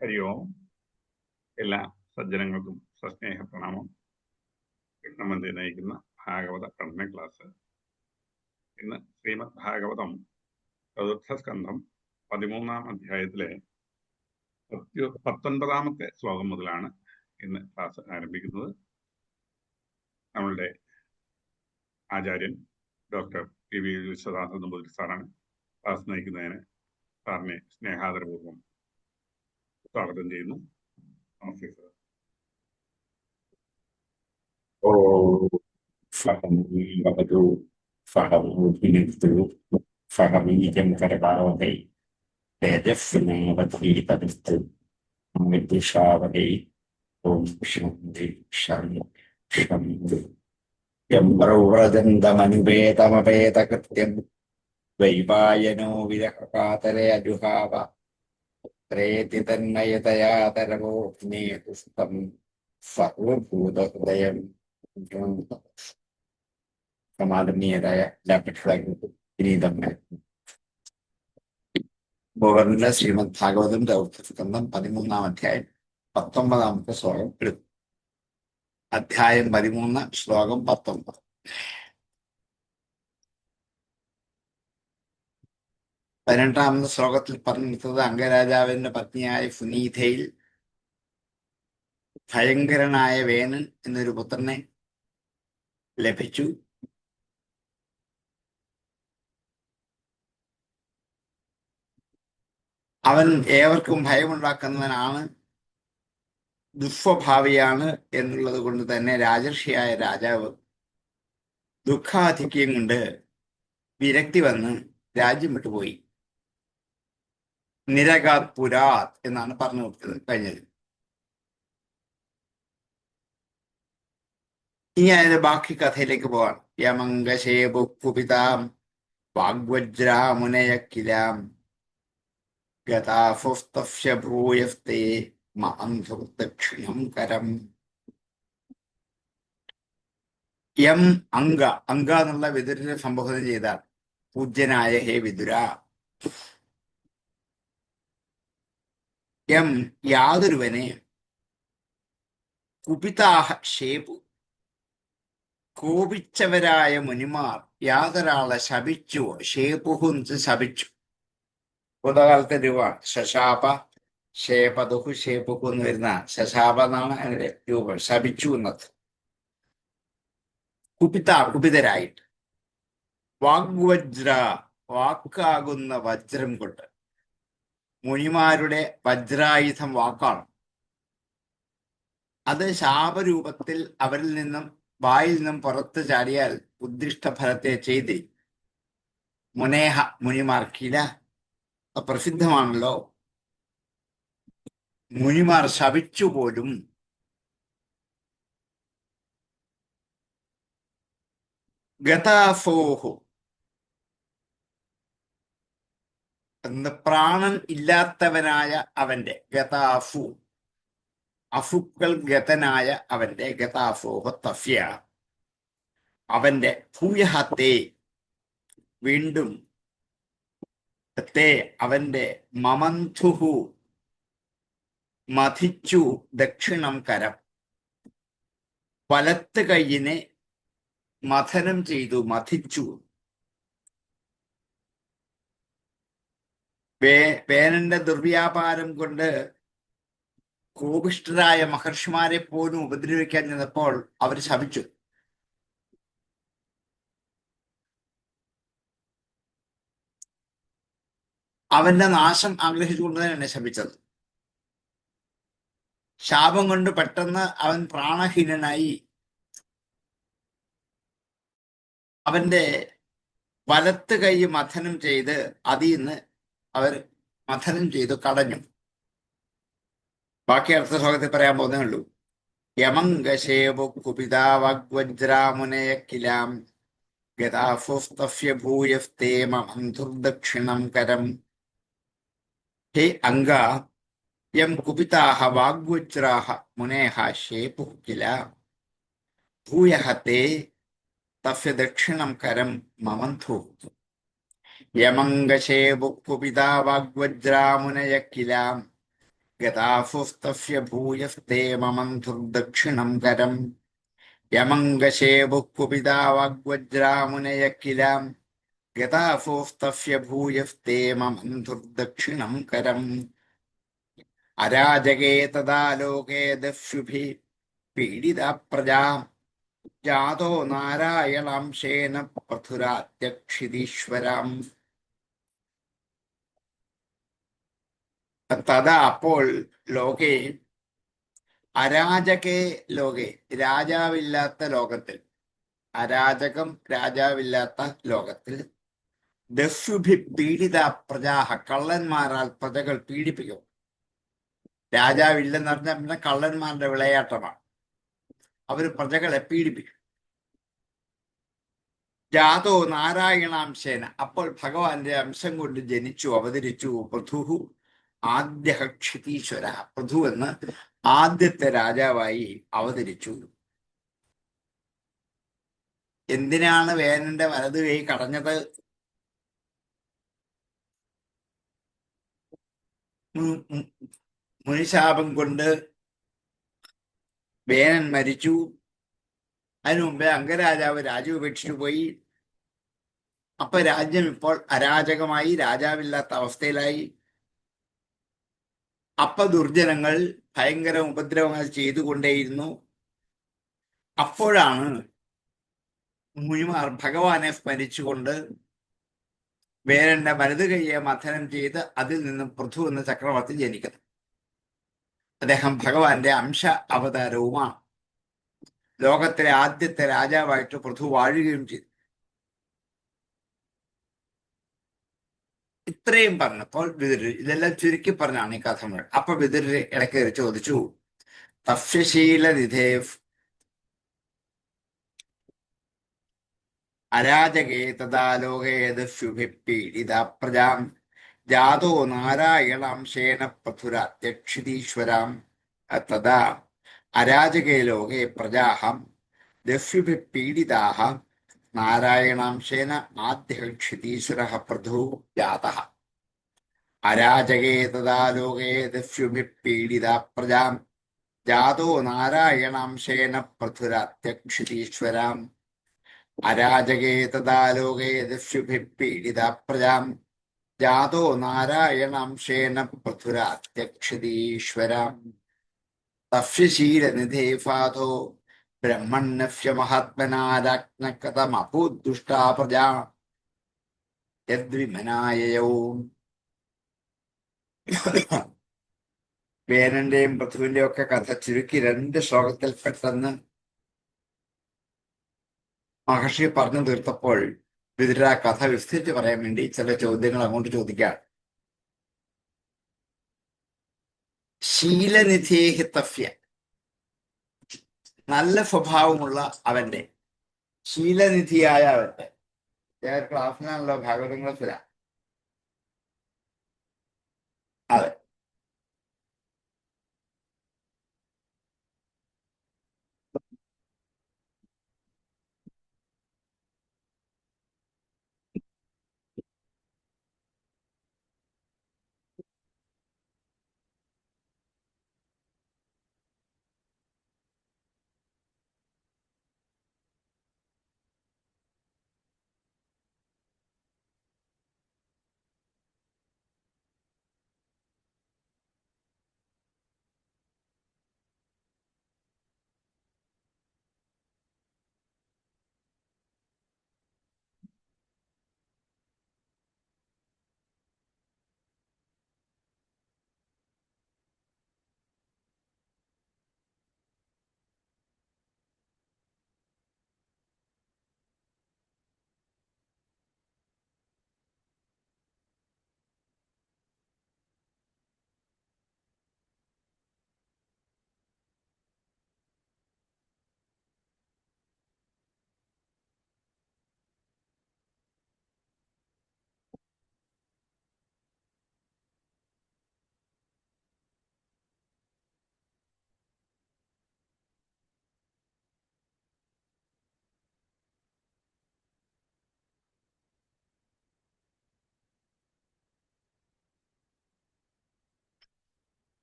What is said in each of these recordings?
ഹരി ഓം. എല്ലാ സജ്ജനങ്ങൾക്കും സസ്നേഹ പ്രണാമം. കൃഷ്ണമന്ത്രി നയിക്കുന്ന ഭാഗവത പഠന ക്ലാസ്. ഇന്ന് ശ്രീമദ് ഭാഗവതം ചതുർത്ഥ സ്കന്ധം 13-ാം അധ്യായത്തിലെ 19-ാമത്തെ ശ്ലോകം മുതലാണ് ഇന്ന് ക്ലാസ് ആരംഭിക്കുന്നത്. നമ്മളുടെ ആചാര്യൻ doctor P V Vishwanatha Namboothiri സാറാണ് ക്ലാസ് നയിക്കുന്നതിന് സാറിനെ സ്നേഹാദരപൂർവ്വം സ്വാഗതം ചെയ്യുന്നു. നമസ്തേ സാർ. ഫഹമീവതു ഫഹമൂഹിനിസ്തു ഫഹമീജം കരപാവഹൈ തേജസ്വിനാവധീതമിസ്തു വിദ്വിഷാവഹൈ. ഓം ശാന്തി ശാന്തി ശാന്തി. യം പ്രവ്രജന്തമനുപേതമപേതകൃത്യം വൈപായനോ വിരഹകാതരെ അജുഹാവ ത്രേതി തന്മയതയാതരവോഗ്നേതുസ്തം സർവഭൂതഹൃദയം. സമാദരണീയരായ എല്ലാ പക്ഷികളും വിനീതങ്ങൾ. ഗോവർണന്റെ ശ്രീമദ് ഭാഗവതം ചതുർത്ഥസ്കന്ധം 13-ാം അധ്യായം 19-ാമത്തെ ശ്ലോകം എടുക്കും. അധ്യായം 13, ശ്ലോകം 19. പതിനെട്ടാമത്തെ ശ്ലോകത്തിൽ പറഞ്ഞിരുന്നത് അംഗരാജാവിന്റെ പത്നിയായ ഫുനീഥയിൽ ഭയങ്കരനായ വേനൻ എന്നൊരു പുത്രനെ ലഭിച്ചു. അവൻ ഏവർക്കും ഭയമുണ്ടാക്കുന്നവനാണ്, ദുസ്വഭാവിയാണ് എന്നുള്ളത് കൊണ്ട് തന്നെ രാജർഷിയായ രാജാവ് ദുഃഖാധിക്യം കൊണ്ട് വിരക്തി വന്ന് രാജ്യം വിട്ടുപോയി. നിരകാത് പുരാത് എന്നാണ് പറഞ്ഞു കൊടുത്തത് കഴിഞ്ഞത്. ഇനി അതിന്റെ ബാക്കി കഥയിലേക്ക് പോവാണ്. യമംഗശേപുപിതാം വാഗ്വജ്രാമുനയക്കിലാം ഗതാഫുസ്തഫ്യഭൂയസ്തേ മഹന്ധു ദക്ഷിണം കരം. യം അംഗ എന്നുള്ള വിതുരനെ സംബോധന ചെയ്താൽ പൂജ്യനായ ഹേ വിതുര. യം യാതൊരുവനെ കുപിതാഹ ശേപു കോപിച്ചവരായ മുനിമാർ യാതൊരാളെ ശപിച്ചു. ഷേപുഹു ശപിച്ചു. ഭൂതകാലത്തെ രൂപമാണ് ശശാപ ശേപതുഹു ഷേപുഹു എന്ന് വരുന്ന ശശാപ എന്നാണ് അതിന്റെ രൂപം. ശപിച്ചു എന്നത്. കുപിതരായിട്ട്. വാഗ്വജ്ര വാക്കാകുന്ന വജ്രം കൊണ്ട്. മുനിമാരുടെ വജ്രായുധം വാക്കാണ്. അത് ശാപരൂപത്തിൽ അവരിൽ നിന്നും വായിൽ നിന്നും പുറത്ത് ചാടിയാൽ ഉദ്ദിഷ്ട ഫലത്തെ ചെയ്തി. മുനേഹ മുനിമാർക്കില പ്രസിദ്ധമാണല്ലോ. മുനിമാർ ശപിച്ചു പോലും. ഗതാഫോഹു എന്ന് പ്രാണൻ ഇല്ലാത്തവനായ അവന്റെ. ഗതാഫു അഫുക്കൾ ഗതനായ അവന്റെ. ഗതാഫോഹ തഫ്യ അവന്റെ. ഭൂയഹത്തെ വീണ്ടും. തേ അവന്റെ. മമന്ധുഹു മഥിച്ചു. ദക്ഷിണം കരം വലത്ത് കൈയിനെ മഥനം ചെയ്തു. മഥിച്ചു. വേനന്റെ ദുർവ്യാപാരം കൊണ്ട് കോപിഷ്ഠരായ മഹർഷിമാരെ പോലും ഉപദ്രവിക്കാൻ ചെന്നപ്പോൾ അവർ ശപിച്ചു. അവന്റെ നാശം ആഗ്രഹിച്ചുകൊണ്ട് തന്നെയാണ് ശപിച്ചത്. ശാപം കൊണ്ട് പെട്ടെന്ന് അവൻ പ്രാണഹീനനായി. അവന്റെ വലത്ത് കൈ മഥനം ചെയ്ത് അതിൽ നിന്ന് അവർ മഥനം ചെയ്തു കളഞ്ഞു. ബാക്കി അടുത്ത ശ്ലോകത്തിൽ പറയാൻ പോകുന്നേ ഉള്ളൂ. യമംഗശേപു കുപിതാവഗ്വജ്രാമുനയക്കിലാം ഗതാഫുസ്തഫ്യഭൂയസ്തേ മന്ധുർദക്ഷിണം കരം. ഹേ അംഗ യം കുപിതാഹ വാഗ്വജ്രാഹ മുനേഹ ശേപുഃ കില ഭൂയഃ തേ തഫ്യ ദക്ഷിണം കരം മമന്ധു. യമംഗശേപു കുപിതാ വാഗ്വജ്രാമുനയക്കിലാം ഗതാഫുസ്തസ്യ ഭൂയസ്തേ മമന്ധുർദക്ഷിണം കരം യമംഗശേവു കുപിതാ വാഗ്വജ്രാമുനയ കില ഗതാഫോസ്തസ്യ ഭൂയസ്തേ മമന്ധുർദക്ഷിണം കരം അരാജകേ തദാ ലോകേ ദസ്യുഭിः പീഡിതാ പ്രജാ ജാതോ നാരായണാംശേന പൃഥുരാത്യക്ഷിതീശ്വരാം. തഥാ അപ്പോൾ ലോകേ അരാജകേ ലോകേ രാജാവില്ലാത്ത ലോകത്തിൽ, അരാജകം രാജാവില്ലാത്ത ലോകത്തിൽ ദസ്യുഭി പീഡിത പ്രജാഹ കള്ളന്മാരാൽ പ്രജകൾ പീഡിപ്പിക്കും. രാജാവില്ലെന്ന് പറഞ്ഞാൽ പിന്നെ കള്ളന്മാരുടെ വിളയാട്ടമാണ്. അവർ പ്രജകളെ പീഡിപ്പിക്കും. ജാതോ നാരായണാംശേന അപ്പോൾ ഭഗവാന്റെ അംശം കൊണ്ട് ജനിച്ചു അവതരിച്ചു പൃഥു ആദ്യ ക്ഷിതീശ്വര പൃഥു എന്ന് ആദ്യത്തെ രാജാവായി അവതരിച്ചു. എന്തിനാണ് വേനന്റെ വലതു കൈ കടഞ്ഞത്? മുനിശാപം കൊണ്ട് വേനൻ മരിച്ചു. അതിനു മുമ്പേ അംഗരാജാവ് രാജ്യം ഉപേക്ഷിച്ചു പോയി. അപ്പൊ രാജ്യം ഇപ്പോൾ അരാജകമായി, രാജാവില്ലാത്ത അവസ്ഥയിലായി. അപ്പൊ ദുർജനങ്ങൾ ഭയങ്കര ഉപദ്രവങ്ങൾ ചെയ്തുകൊണ്ടേയിരുന്നു. അപ്പോഴാണ് മുനിമാർ ഭഗവാനെ സ്മരിച്ചുകൊണ്ട് വേനന്റെ വലതു കൈയെ മഥനം ചെയ്ത് അതിൽ നിന്നും പൃഥു എന്ന ചക്രവർത്തി ജനിക്കുന്നു. അദ്ദേഹം ഭഗവാന്റെ അംശ അവതാരവുമാണ്. ലോകത്തിലെ ആദ്യത്തെ രാജാവായിട്ട് പൃഥു വാഴുകയും ചെയ്തു. ഇത്രയും പറഞ്ഞപ്പോൾ വിതുരർ ഇതെല്ലാം ചുരുക്കി പറഞ്ഞാണ് ഈ കഥ മുഴുവൻ. അപ്പൊ വിതുരർ ഇടയ്ക്ക് ചോദിച്ചു, തസ്യശീലനിധേ അരാജകേ തഥാ ലോകേ ദസ്യുഭിഃ പീഡിതാ പ്രജാം ജാതോ നാരായണാംശേന പൃഥുരാത്യക്ഷിതീശ്വരാം തഥാ അരാജകേ ലോകേ പ്രജാഃ ദസ്യുഭിഃ പീഡിതാഃ നാരായണാംശേന ആദ്യഃ ക്ഷിതീശ്വരഃ പൃഥു ജാതഃ അരാജകേ തഥാ ലോകേ ദസ്യുഭിഃ പീഡിതാ പ്രജാം ജാതോ നാരായണാംശേന പൃഥുരാത്യക്ഷിതീശ്വരാം അരാജകേ തഥാ ലോകേ ദസ്യുഭിഃ പീഡിതാ പ്രജാം ജാതോ നാരായണാംശേന പൃഥുരാത്യക്ഷിതീശ്വരാം തസ്യശീലനിധേ ഫാതോ ബ്രഹ്മണ്യസ്യ മഹാത്മനാരാജ്ഞകഥമഭൂദ്ദുഷ്ടാ പ്രജാ യദ്വിമനായയൗ. വേനന്റെയും പൃഥുവിന്റെയും ഒക്കെ കഥ ചുരുക്കി 2 ശ്ലോകത്തിൽ പെട്ടെന്ന് മഹർഷി പറഞ്ഞു തീർത്തപ്പോൾ വിതുര കഥ വിസ്തരിച്ച് പറയാൻ വേണ്ടി ചില ചോദ്യങ്ങൾ അങ്ങോട്ട് ചോദിക്കുകയാണ്. ശീലനിധേഹിതഫ്യ നല്ല സ്വഭാവമുള്ള അവന്റെ, ശീലനിധിയായ അവന്റെ, ക്ലാസ്സിനാണല്ലോ ഭാഗവതം ക്ലാസ്സിലാ. അതെ,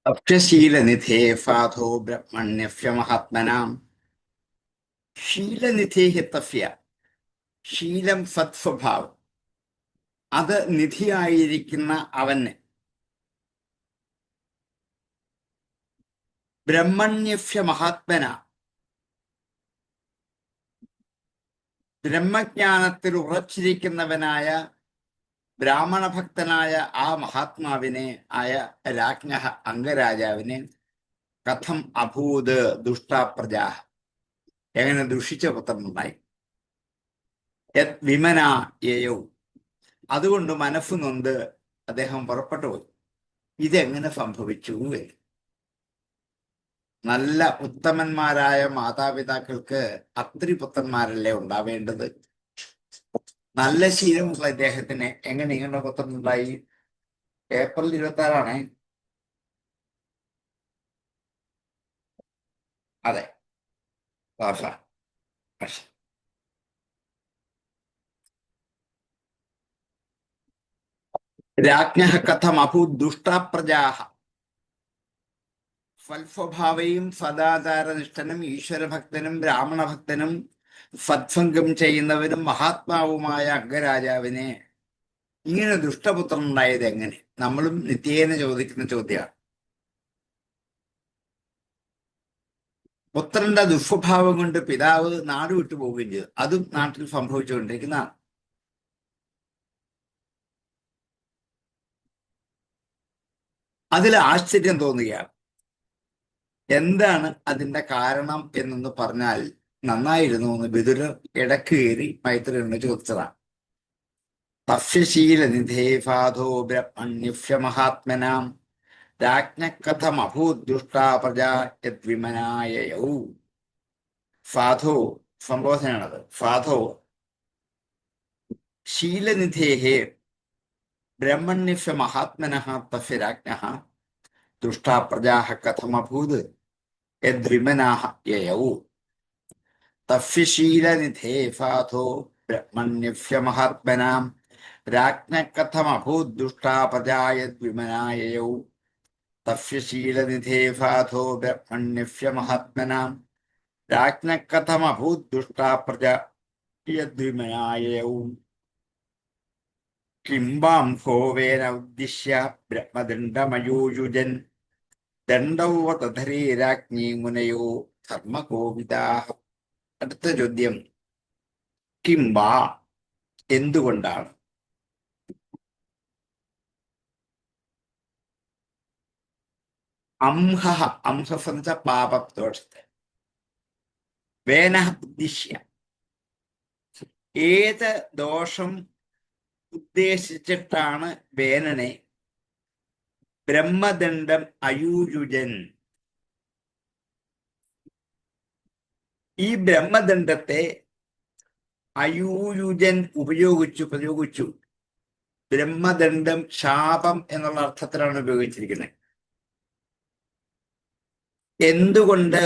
അപ്യശീലനിധേ ഫാധോ ബ്രഹ്മണ്യഫ്യ മഹാത്മനാം. ശീലനിധേ തഫ്യ, ശീലം സത്സ്വഭാവം, അത് നിധിയായിരിക്കുന്ന അവന് ബ്രഹ്മണ്യഫ്യ മഹാത്മന, ബ്രഹ്മജ്ഞാനത്തിൽ ഉറച്ചിരിക്കുന്നവനായ ബ്രാഹ്മണ ഭക്തനായ ആ മഹാത്മാവിനെ ആയ രാജ്ഞ അംഗരാജാവിനെ കഥം അഭൂത് ദുഷ്ടാപ്രജാ, എങ്ങനെ ദുഷിച്ച പുത്രനുണ്ടായി. യത് വിമന യയൗ, അതുകൊണ്ട് മനസ്സു നൊന്ത് അദ്ദേഹം പുറപ്പെട്ടു പോയി. ഇതെങ്ങനെ സംഭവിച്ചു? നല്ല ഉത്തമന്മാരായ മാതാപിതാക്കൾക്ക് അത്രി പുത്രന്മാരല്ലേ ഉണ്ടാവേണ്ടത്? നല്ല ശീലമുള്ള ഇദ്ദേഹത്തിന് എങ്ങനെ ഇങ്ങനെ പുത്രനുണ്ടായി? ഏപ്രിൽ 26 അതെ, ഭാഷ. രാജ്ഞ കഥം അഭൂത് ദുഷ്ടാപ്രജാഹ, ഫൽസ്വഭാവയും സദാചാരനിഷ്ഠനും ഈശ്വരഭക്തനും ബ്രാഹ്മണഭക്തനും സത്സംഗം ചെയ്യുന്നവരും മഹാത്മാവുമായ അംഗരാജാവിനെ ഇങ്ങനെ ദുഷ്ടപുത്രൻ ഉണ്ടായത് എങ്ങനെ? നമ്മളും നിത്യേന ചോദിക്കുന്ന ചോദ്യമാണ്. പുത്രന്റെ ദുസ്വഭാവം കൊണ്ട് പിതാവ് നാട് വിട്ടു പോവുകയും ചെയ്തു. അതും നാട്ടിൽ സംഭവിച്ചുകൊണ്ടിരിക്കുന്നതാണ്. അതിൽ ആശ്ചര്യം തോന്നുകയാണ്. എന്താണ് അതിന്റെ കാരണം എന്നൊന്ന് പറഞ്ഞാൽ നന്നായിരുന്നു എന്ന് വിതുരർ ഇടക്ക് കയറി മൈത്രിയോട് ചോദിച്ചതാണ്. തസ്യശീലനിധേ ഫാധോ ബ്രഹ്മണ്യഫ്യ മഹാത്മനാം രാജ്ഞ കഥം അഭൂത് ദുഷ്ടാ പ്രജാ യദ്വിമനായയൗ. ഫാധോ സംബോധനയാണത്. ഫാധോ ശീലനിധേഹേ ബ്രഹ്മണ്യഫ്യ മഹാത്മനഃ തസ്യ രാജ്ഞഃ ദുഷ്ടാ പ്രജാഃ കഥം അഭൂത് യദ്വിമനാഃ യയൗ. തസ്യ ശീലനിധേ ഫാധോ ബ്രഹ്മണ്യഫ്യ മഹാത്മനാം രാജ്ഞ കഥം അഭൂത് ദുഷ്ടാ പ്രജാ യദ്വിമനായയൗ. തസ്യ ശീലനിധേ ഫാധോ ബ്രഹ്മണ്യഫ്യ മഹാത്മനാം രാജ്ഞ കഥം അഭൂത് ദുഷ്ടാ പ്രജാ യദ്വിമനായയൗ. കിംബാംഹോവേന ഉദ്ദിശ്യ ബ്രഹ്മദണ്ഡമയൂയുജൻ ദണ്ഡൗവതധരേ രാജ്ഞി മുനയോ ധർമ്മകോവിദാഃ. അടുത്ത ചോദ്യം, കിംബാ, എന്തുകൊണ്ടാണ്? അംഹഃ, അംഹഃ എന്ന പാപദോഷത്തെ, വേന ഉദ്ദിശ്യ, ഏത് ദോഷം ഉദ്ദേശിച്ചിട്ടാണ് വേനനെ ബ്രഹ്മദണ്ഡം അയൂയുജൻ, ഈ ബ്രഹ്മദണ്ഡത്തെ അയൂയുജൻ പ്രയോഗിച്ചു. ബ്രഹ്മദണ്ഡം ശാപം എന്നുള്ള അർത്ഥത്തിലാണ് ഉപയോഗിച്ചിരിക്കുന്നത്. എന്തുകൊണ്ട്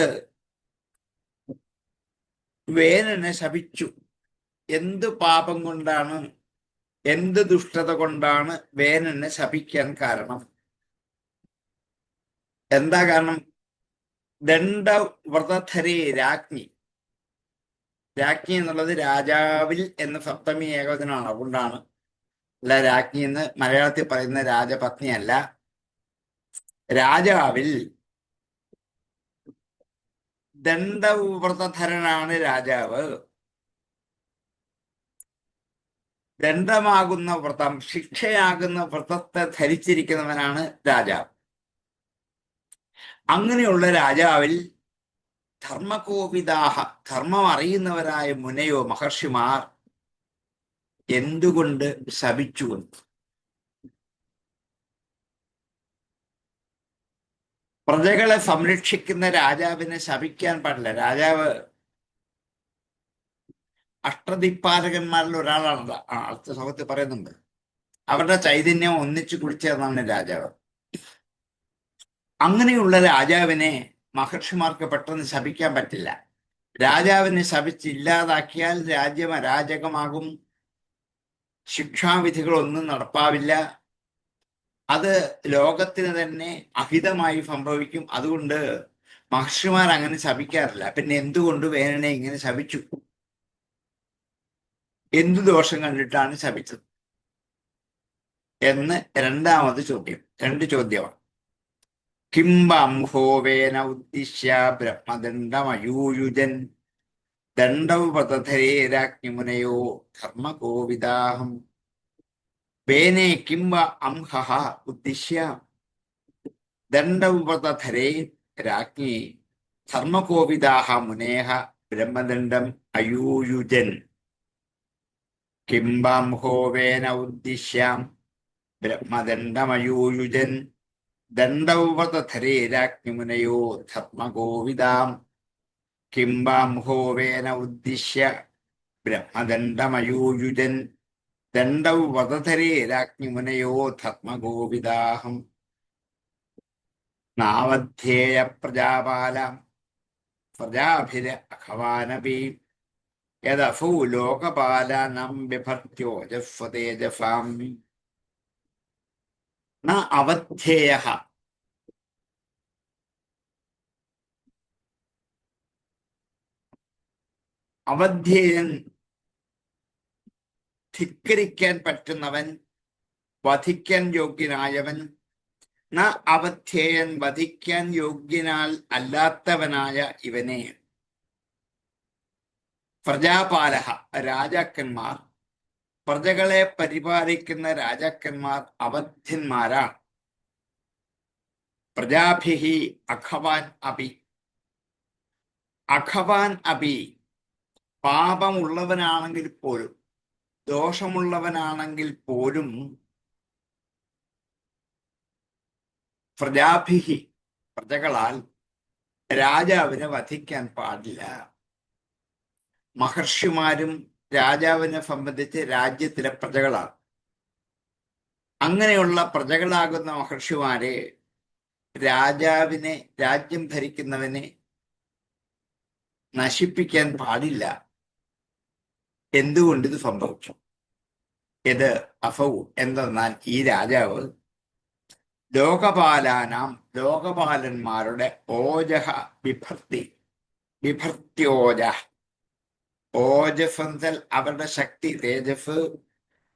വേനനെ ശപിച്ചു? എന്ത് പാപം കൊണ്ടാണ്, എന്ത് ദുഷ്ടത കൊണ്ടാണ് വേനനെ ശപിക്കാൻ കാരണം? എന്താ കാരണം? ദണ്ഡവ്രതധരേ രാജ്ഞി, രാജ്ഞി എന്നുള്ളത് രാജാവിൽ എന്ന സപ്തമി ഏകവചനമാണ്. അതുകൊണ്ടാണ്. അല്ല, രാജ്ഞി എന്ന് മലയാളത്തിൽ പറയുന്ന രാജപത്നി അല്ല, രാജാവിൽ ദണ്ഡവ്രതധരനാണ് രാജാവ്. ദണ്ഡമാകുന്ന വ്രതം, ശിക്ഷയാകുന്ന വ്രതത്തെ ധരിച്ചിരിക്കുന്നവനാണ് രാജാവ്. അങ്ങനെയുള്ള രാജാവിൽ ധർമ്മകോപിതാഹ, ധർമ്മം അറിയുന്നവരായ മുനയോ, മഹർഷിമാർ എന്തുകൊണ്ട് ശപിച്ചു? പ്രജകളെ സംരക്ഷിക്കുന്ന രാജാവിനെ ശപിക്കാൻ പാടില്ല. രാജാവ് അഷ്ടദിക്പാലകന്മാരിൽ ഒരാളാണത്. അടുത്ത ശ്ലോകത്തിൽ പറയുന്നുണ്ട്. അവരുടെ ചൈതന്യം ഒന്നിച്ചു കുടിച്ചേർന്നാണ് രാജാവ്. അങ്ങനെയുള്ള രാജാവിനെ മഹർഷിമാർക്ക് പെട്ടെന്ന് ശപിക്കാൻ പറ്റില്ല. രാജാവിനെ ശപിച്ചില്ലാതാക്കിയാൽ രാജ്യം അരാജകമാകും, ശിക്ഷാവിധികളൊന്നും നടപ്പാവില്ല. അത് ലോകത്തിന് തന്നെ അഹിതമായി സംഭവിക്കും. അതുകൊണ്ട് മഹർഷിമാർ അങ്ങനെ ശപിക്കാറില്ല. പിന്നെ എന്തുകൊണ്ട് വേനനെ ഇങ്ങനെ ശപിച്ചു? എന്തു ദോഷം കണ്ടിട്ടാണ് ശപിച്ചത് എന്ന് രണ്ടാമത് ചോദ്യം. രണ്ട് ചോദ്യമാണ്. കിംബംഹോവേന ഉദ്ദിശ്യ ബ്രഹ്മദണ്ഡമയൂയുജൻ ദണ്ഡൗപതധരേ രാജ്ഞിമുനയോ ധർമ്മകോവിദാഹം. വേനെ കിംബ അംഹഃ ഉദ്ദിശ്യ ദണ്ഡൗപതധരേ രാജ്ഞി ധർമ്മകോവിദാഹ മുനേഹ ബ്രഹ്മദണ്ഡം അയൂയുജൻ. കിംബംഹോവേന ഉദ്ദിശ്യ ബ്രഹ്മദണ്ഡമയൂയുജൻ ദണ്ഡൗപതധരേ രാജ്ഞിമുനയോ ധർമ്മകോവിദാം. കിംബംഹോവേന ഉദ്ദിശ്യ ബ്രഹ്മദണ്ഡമയൂയുജൻ ദണ്ഡൗപതധരേ രാജ്ഞിമുനയോ ധർമ്മകോവിദാഹം. നാവധ്യേയ പ്രജാപാല പ്രജാഭിര അഖവാനപി യദഫൂ ലോകപാലാനാം ബിഭർത്യോ ജഫ്വതേജഫാം. ന അവധ്യേയഃ അവധ്യേയൻ ധിക്കരിക്കാൻ പറ്റുന്നവൻ, വധിക്കാൻ യോഗ്യനായവൻ. ന അവധ്യേയൻ വധിക്കാൻ യോഗ്യനാൽ അല്ലാത്തവനായ ഇവനെ പ്രജാപാലഹ രാജാക്കന്മാർ, പ്രജകളെ പരിപാലിക്കുന്ന രാജാക്കന്മാർ അവധ്യന്മാരാണ്. പ്രജാഭിഹി അഖവാൻ അപി. അഖവാൻ അപി പാപമുള്ളവനാണെങ്കിൽ പോലും, ദോഷമുള്ളവനാണെങ്കിൽ പോലും പ്രജാഭിഹി പ്രജകളാൽ രാജാവിനെ വധിക്കാൻ പാടില്ല. മഹർഷിമാരും രാജാവിനെ സംബന്ധിച്ച് രാജ്യത്തിലെ പ്രജകളാണ്. അങ്ങനെയുള്ള പ്രജകളാകുന്ന മഹർഷിമാരെ രാജാവിനെ, രാജ്യം ഭരിക്കുന്നവനെ നശിപ്പിക്കാൻ പാടില്ല. എന്തുകൊണ്ട് ഇത് സംഭവിച്ചു? ഇത് അഫൗ എന്തെന്നാൽ ഈ രാജാവ് ലോകപാലാനാം, ലോകപാലന്മാരുടെ ഓജഹ ബിഭർത്തി, ബിഭർത്യോജ, ഓജസ് എന്നാൽ അവരുടെ ശക്തി, തേജസ്,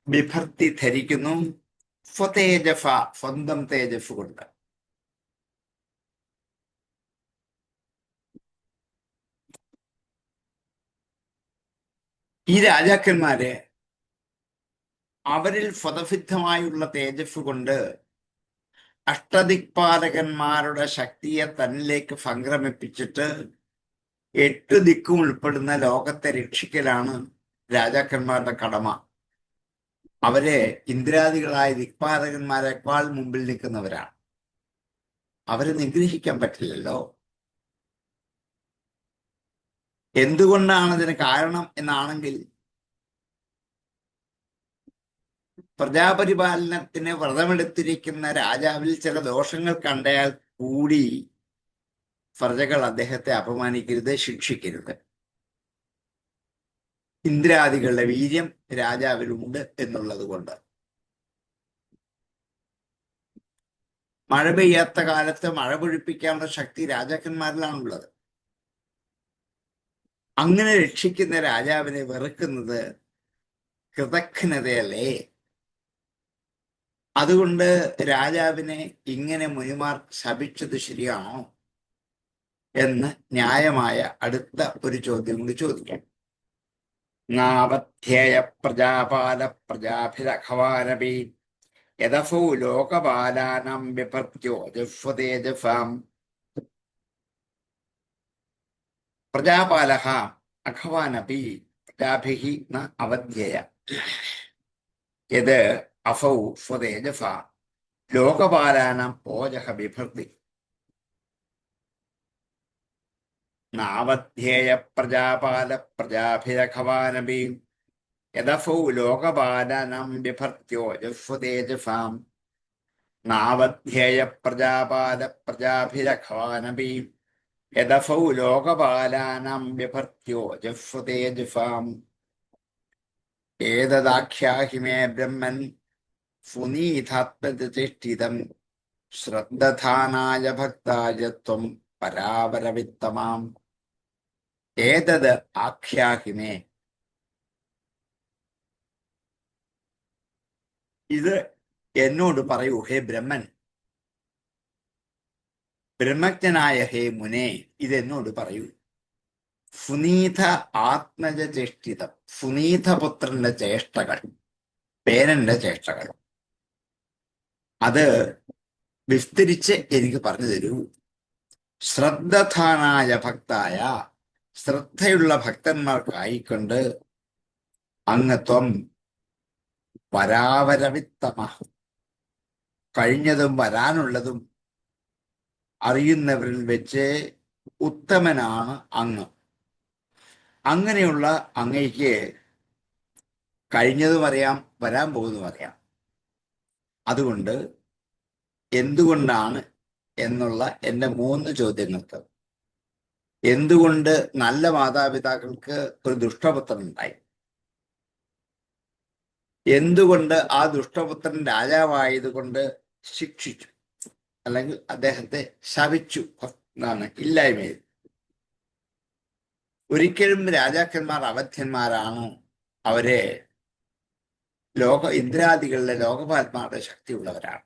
ബിഭർത്തി ധരിക്കുന്നു. സ്വതേജഫ സ്വന്തം തേജസ് കൊണ്ട്. ഈ രാജാക്കന്മാരെ അവരിൽ സ്വതസിദ്ധമായുള്ള തേജസ് കൊണ്ട് അഷ്ടദിക്പാലകന്മാരുടെ ശക്തിയെ തന്നിലേക്ക് സംക്രമിപ്പിച്ചിട്ട് 8 ദിക്കും ഉൾപ്പെടുന്ന ലോകത്തെ രക്ഷിക്കലാണ് രാജാക്കന്മാരുടെ കടമ. അവരെ ഇന്ദ്രാദികളായ ദിക്പാലകന്മാരെക്കാൾ മുമ്പിൽ നിൽക്കുന്നവരാണ്. അവരെ നിഗ്രഹിക്കാൻ പറ്റില്ലല്ലോ. എന്തുകൊണ്ടാണ് ഇതിന് കാരണം എന്നാണെങ്കിൽ, പ്രജാപരിപാലനത്തിന് വ്രതമെടുത്തിരിക്കുന്ന രാജാവിൽ ചില ദോഷങ്ങൾ കണ്ടാൽ കൂടി പ്രജകൾ അദ്ദേഹത്തെ അപമാനിക്കരുത്, ശിക്ഷിക്കരുത്. ഇന്ദ്രാദികളുടെ വീര്യം രാജാവിലുണ്ട് എന്നുള്ളത് കൊണ്ട്. മഴ പെയ്യാത്ത കാലത്ത് മഴ പൊഴിപ്പിക്കാനുള്ള ശക്തി രാജാക്കന്മാരിലാണുള്ളത്. അങ്ങനെ രക്ഷിക്കുന്ന രാജാവിനെ വെറുക്കുന്നത് കൃതജ്ഞതയല്ലേ? അതുകൊണ്ട് രാജാവിനെ ഇങ്ങനെ മുനിമാർ ശപിച്ചത് ശരിയാണോ എന്ന് ന്യായമായ അടുത്ത ഒരു ചോദ്യം കൂടി ചോദിക്കാം. നാവധ്യേയ പ്രജാപാല പ്രജാഭിരഖവാനപി യദഫൗ ലോകപാലാനാം ബിഭർത്യോ ജഫ്വതേജഫാം. പ്രജാപാലഃ അഖവാനപി പ്രജാഭിഃ ന അവധ്യേയ യത് അഫൗ സ്വതേജഫ ലോകപാലാനാം ഓജഃ ബിഭർതി. നാവധ്യേയ പ്രജാപാല പ്രജാഭിരഖവാനപി യദഫൗ ലോകപാലാനാം ബിഭർത്യോ ജഫ്വതേജഫാം. നാവധ്യേയ പ്രജാപാല പ്രജാഭിരഖവാനപി യദഫൗ ലോകപാലാനാം ബിഭർത്യോ ജഫ്വതേജഫാം. ഏതദാഖ്യാഹി മേ ബ്രഹ്മൻ ഫുനീതാത്മതിഷ്ഠിതം ശ്രദ്ധധാനായ ഭക്തായ ത്വം പരാപരവിത്തമാം ഏതത് ആഖ്യാഹിമേ. ഇത് എന്നോട് പറയൂ ഹേ ബ്രഹ്മൻ, ബ്രഹ്മജ്ഞനായ ഹേ മുനെ, ഇതെന്നോട് പറയൂ. ഫുനീത ആത്മജചേഷ്ടിതം, ഫുനീതപുത്രന്റെ ചേഷ്ടകൾ, പേരന്റെ ചേഷ്ടകൾ, അത് വിസ്തരിച്ച് എനിക്ക് പറഞ്ഞു തരൂ. ശ്രദ്ധധാനായ ഭക്തായ, ശ്രദ്ധയുള്ള ഭക്തന്മാർക്കായിക്കൊണ്ട് അങ്ങത്വം പരാവരവിത്തമ, കഴിഞ്ഞതും വരാനുള്ളതും അറിയുന്നവരിൽ വെച്ച് ഉത്തമനാണ് അങ്ങ്. അങ്ങനെയുള്ള അങ്ങയ്ക്ക് കഴിഞ്ഞതും അറിയാം, വരാൻ പോകുന്നതും അറിയാം. അതുകൊണ്ട് എന്തുകൊണ്ടാണ് എന്നുള്ള എൻ്റെ 3 ചോദ്യങ്ങൾക്ക്, എന്തുകൊണ്ട് നല്ല മാതാപിതാക്കൾക്ക് ഒരു ദുഷ്ടപുത്രൻ ഉണ്ടായി, എന്തുകൊണ്ട് ആ ദുഷ്ടപുത്രൻ രാജാവായതുകൊണ്ട് ശിക്ഷിച്ചു, അല്ലെങ്കിൽ അദ്ദേഹത്തെ ശപിച്ചു എന്നാണ്, ഇല്ലായ്മ. ഒരിക്കലും രാജാക്കന്മാർ അവധ്യന്മാരാണ്, അവരെ ഇന്ദ്രാദികളിലെ ലോകപാലന്മാരുടെ ശക്തിയുള്ളവരാണ്.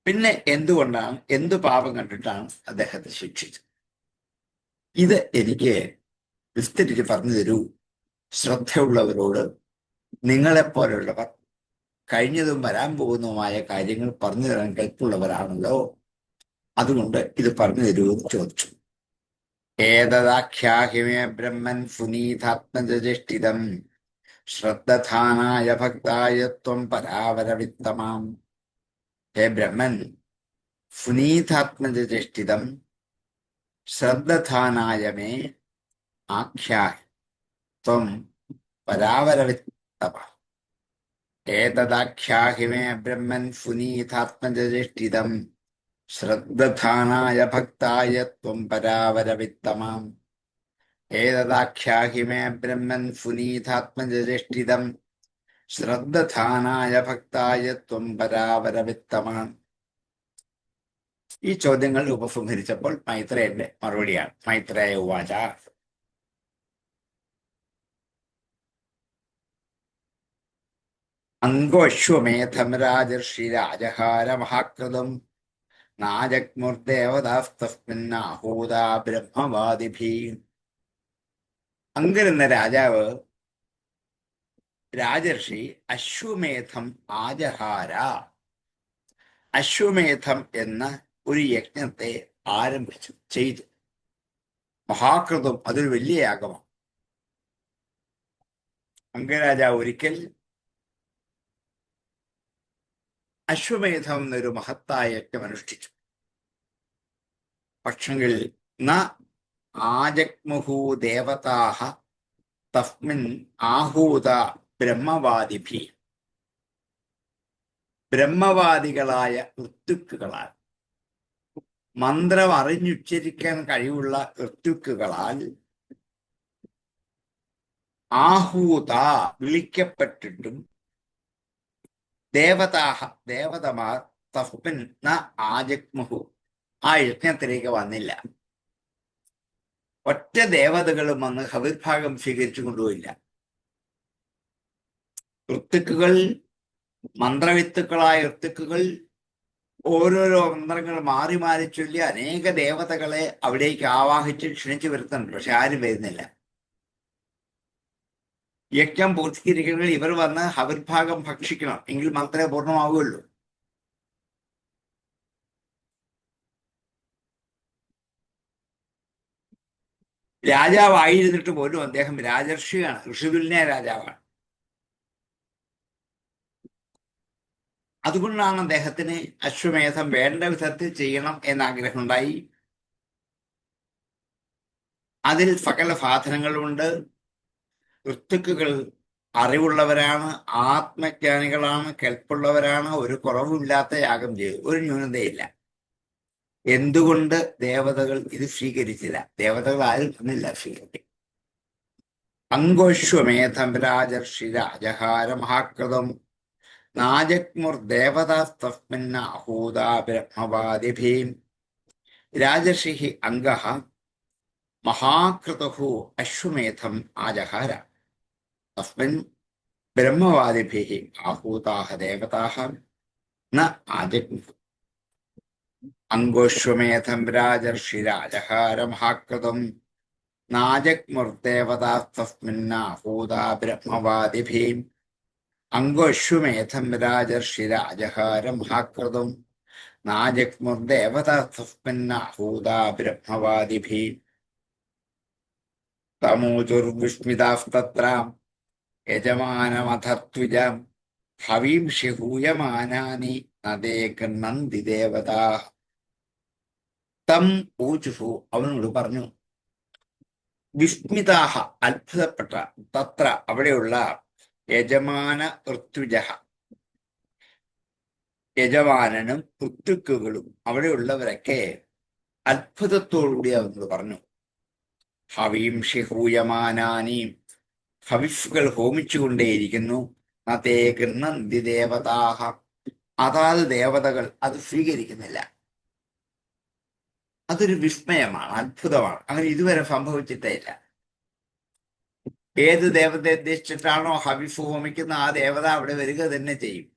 പിന്നെ എന്തുകൊണ്ടാണ്, എന്തു പാപം കണ്ടിട്ടാണ് അദ്ദേഹത്തെ ശിക്ഷിച്ചത്? ഇത് എനിക്ക് വിസ്തരിച്ച് പറഞ്ഞു തരൂ. ശ്രദ്ധയുള്ളവരോട് നിങ്ങളെപ്പോലുള്ളവർ കഴിഞ്ഞതും വരാൻ പോകുന്നതുമായ കാര്യങ്ങൾ പറഞ്ഞു തരാൻ കൽപ്പുള്ളവരാണല്ലോ, അതുകൊണ്ട് ഇത് പറഞ്ഞു തരൂ എന്ന് ചോദിച്ചു. ഏതദാഖ്യാഹിമേ ബ്രഹ്മൻ ഫുനീതാത്മജേഷ്ഠിതം ശ്രദ്ധധാനായ ഭക്തായ ത്വം പരാവരവിത്തമാം. ഹേ ബ്രഹ്മൻ, ഫുനീതാത്മജേഷ്ഠിതം ശ്രദ്ധധാനായ മേ ആഖ്യാഹി ത്വം പരാവരവിത്തമ. ഏതദാഖ്യാഹിമേ ബ്രഹ്മൻ ഫുനീതാത്മജേഷ്ഠിതം ശ്രദ്ധധാനായ ഭക്തായ ത്വം പരാവരവിത്തമാം. ഏതദാഖ്യാഹിമേ ബ്രഹ്മൻ ഫുനീതാത്മജേഷ്ഠിതം ശ്രദ്ധധാനായ ഭക്തായ ത്വം പരാവരവിത്തമാം. ഈ ചോദ്യങ്ങൾ ഉപസംഹരിച്ചപ്പോൾ മൈത്രേയന്റെ മറുപടിയാണ്. മൈത്രേയ ഉവാച. അങ്കോശ്വമേധം രാജർഷി രാജഹാര മഹാകൃതം നാജഗ്മുർദേവതാസ്തസ്മിന്നാഹൂത ബ്രഹ്മവാദിഭി. അങ്കൻ എന്ന രാജാവ് രാജർഷി അശ്വമേധം ആജഹാര, അശ്വമേധം എന്ന ഒരു യജ്ഞത്തെ ചെയ്തു. മഹാകൃതം, അതൊരു വലിയ യാഗമാണ്. അംഗരാജാവ് ഒരിക്കൽ അശ്വമേധം എന്നൊരു മഹത്തായ യജ്ഞം അനുഷ്ഠിച്ചു. പക്ഷെങ്കിൽ ന ആജഗ്മുഹു ദേവതാഹ തസ്മിൻ ആഹൂത ബ്രഹ്മവാദിഭി. ബ്രഹ്മവാദികളായ ഋത്വിക്കുകളാൽ, മന്ത്രം അറിഞ്ഞുച്ചരിക്കാൻ കഴിവുള്ള ഋത്വിക്കുകളാൽ ആഹൂത വിളിക്കപ്പെട്ടിട്ടും ദേവതമാർ തസ്മിൻ ന ആജഗ്മുഹു ആ യജ്ഞത്തിലേക്ക് വന്നില്ല. ഒറ്റ ദേവതകളും വന്ന് ഹവിർഭാഗം സ്വീകരിച്ചു കൊണ്ടുപോയില്ല. ഋത്വിക്കുകൾ, മന്ത്രവിത്തുക്കളായ ഋത്വിക്കുകൾ ഓരോരോ മന്ത്രങ്ങൾ മാറി മാറി ചൊല്ലി അനേക ദേവതകളെ അവിടേക്ക് ആവാഹിച്ച് ക്ഷണിച്ചു വരുത്തുന്നുണ്ട്. പക്ഷെ ആരും വരുന്നില്ല. യജ്ഞം പൂർത്തീകരിക്കണമെങ്കിൽ ഇവർ വന്ന് ഹവിർഭാഗം ഭക്ഷിക്കണം, എങ്കിൽ മാത്രമേ പൂർണ്ണമാവുകയുള്ളൂ. രാജാവായിരുന്നിട്ട് പോലും അദ്ദേഹം രാജർഷിയാണ്, ഋഷിതുല്യ രാജാവാണ്. അതുകൊണ്ടാണ് അദ്ദേഹത്തിന് അശ്വമേധം വേണ്ട വിധത്തിൽ ചെയ്യണം എന്ന ആഗ്രഹം ഉണ്ടായി. അതിൽ സകല സാധനങ്ങളുമുണ്ട്. ഋത്വിക്കുകൾ അറിവുള്ളവരാണ്, ആത്മജ്ഞാനികളാണ്, കെൽപ്പുള്ളവരാണ്. ഒരു കുറവുമില്ലാത്ത യാഗം ചെയ്തു, ഒരു ന്യൂനതയില്ല. എന്തുകൊണ്ട് ദേവതകൾ ഇത് സ്വീകരിച്ചില്ല? ദേവതകൾ ആരും തന്നില്ല സ്വീകരിക്കും. അങ്കോശ്വമേധം രാജർഷി രാജഹാര മഹാകൃതം നാജഗ്മുർദേവതാസ്തസ്മിന്നാഹൂതാ ബ്രഹ്മവാദിഭീം രാജർഷി അംഗഃ മഹാകൃതു അശ്വമേധം ആജഹാര തസ്മിൻ ബ്രഹ്മവാദിഭിः ആഹൂതാः ദേവതാः ന ആജഗ്മുഃ. അങ്കോശ്വമേധം രാജർഷി രാജഹാര മഹാകൃതം നാജഗ്മുർദേവതാസ്തസ്മിന്നാഹൂതാ ബ്രഹ്മവാദിഭീം അങ്കോശ്വമേധം രാജർഷി രാജഹാര മഹാകൃതം നാജഗ്മുർദേവതാസ്തസ്മിന്നാഹൂതാ ബ്രഹ്മവാദിഭീം തമോചുർവിസ്മിതാസ്തത്ര യജമാനമഥത്വിജ ഹവീംഷി ഹൂയമാനാനി നദേ ഗൃണ്ണന്തി ദേവതാ. തം ഊചുഹു അവനോട് പറഞ്ഞു, വിസ്മിതാഹ അത്ഭുതപ്പെട്ട, തത്ര അവിടെയുള്ള യജമാന ഋത്വിജ യജമാനനും ഋത്വിക്കുകളും അവിടെയുള്ളവരൊക്കെ അത്ഭുതത്തോടുകൂടി അവനോട് പറഞ്ഞു, ഹവീംഷി ഹൂയമാനാനി ഹവിഫുകൾ ഹോമിച്ചുകൊണ്ടേയിരിക്കുന്നു, നതേ ഗൃണ്ണന്തി ദേവതാഹ അതാത് ദേവതകൾ അത് സ്വീകരിക്കുന്നില്ല. അതൊരു വിസ്മയമാണ്, അത്ഭുതമാണ്. അങ്ങനെ ഇതുവരെ സംഭവിച്ചിട്ടേ ഇല്ല. ഏത് ദേവതയെ ഉദ്ദേശിച്ചിട്ടാണോ ഹവിഫ് ഹോമിക്കുന്ന ആ ദേവത അവിടെ വരിക തന്നെ ചെയ്യും.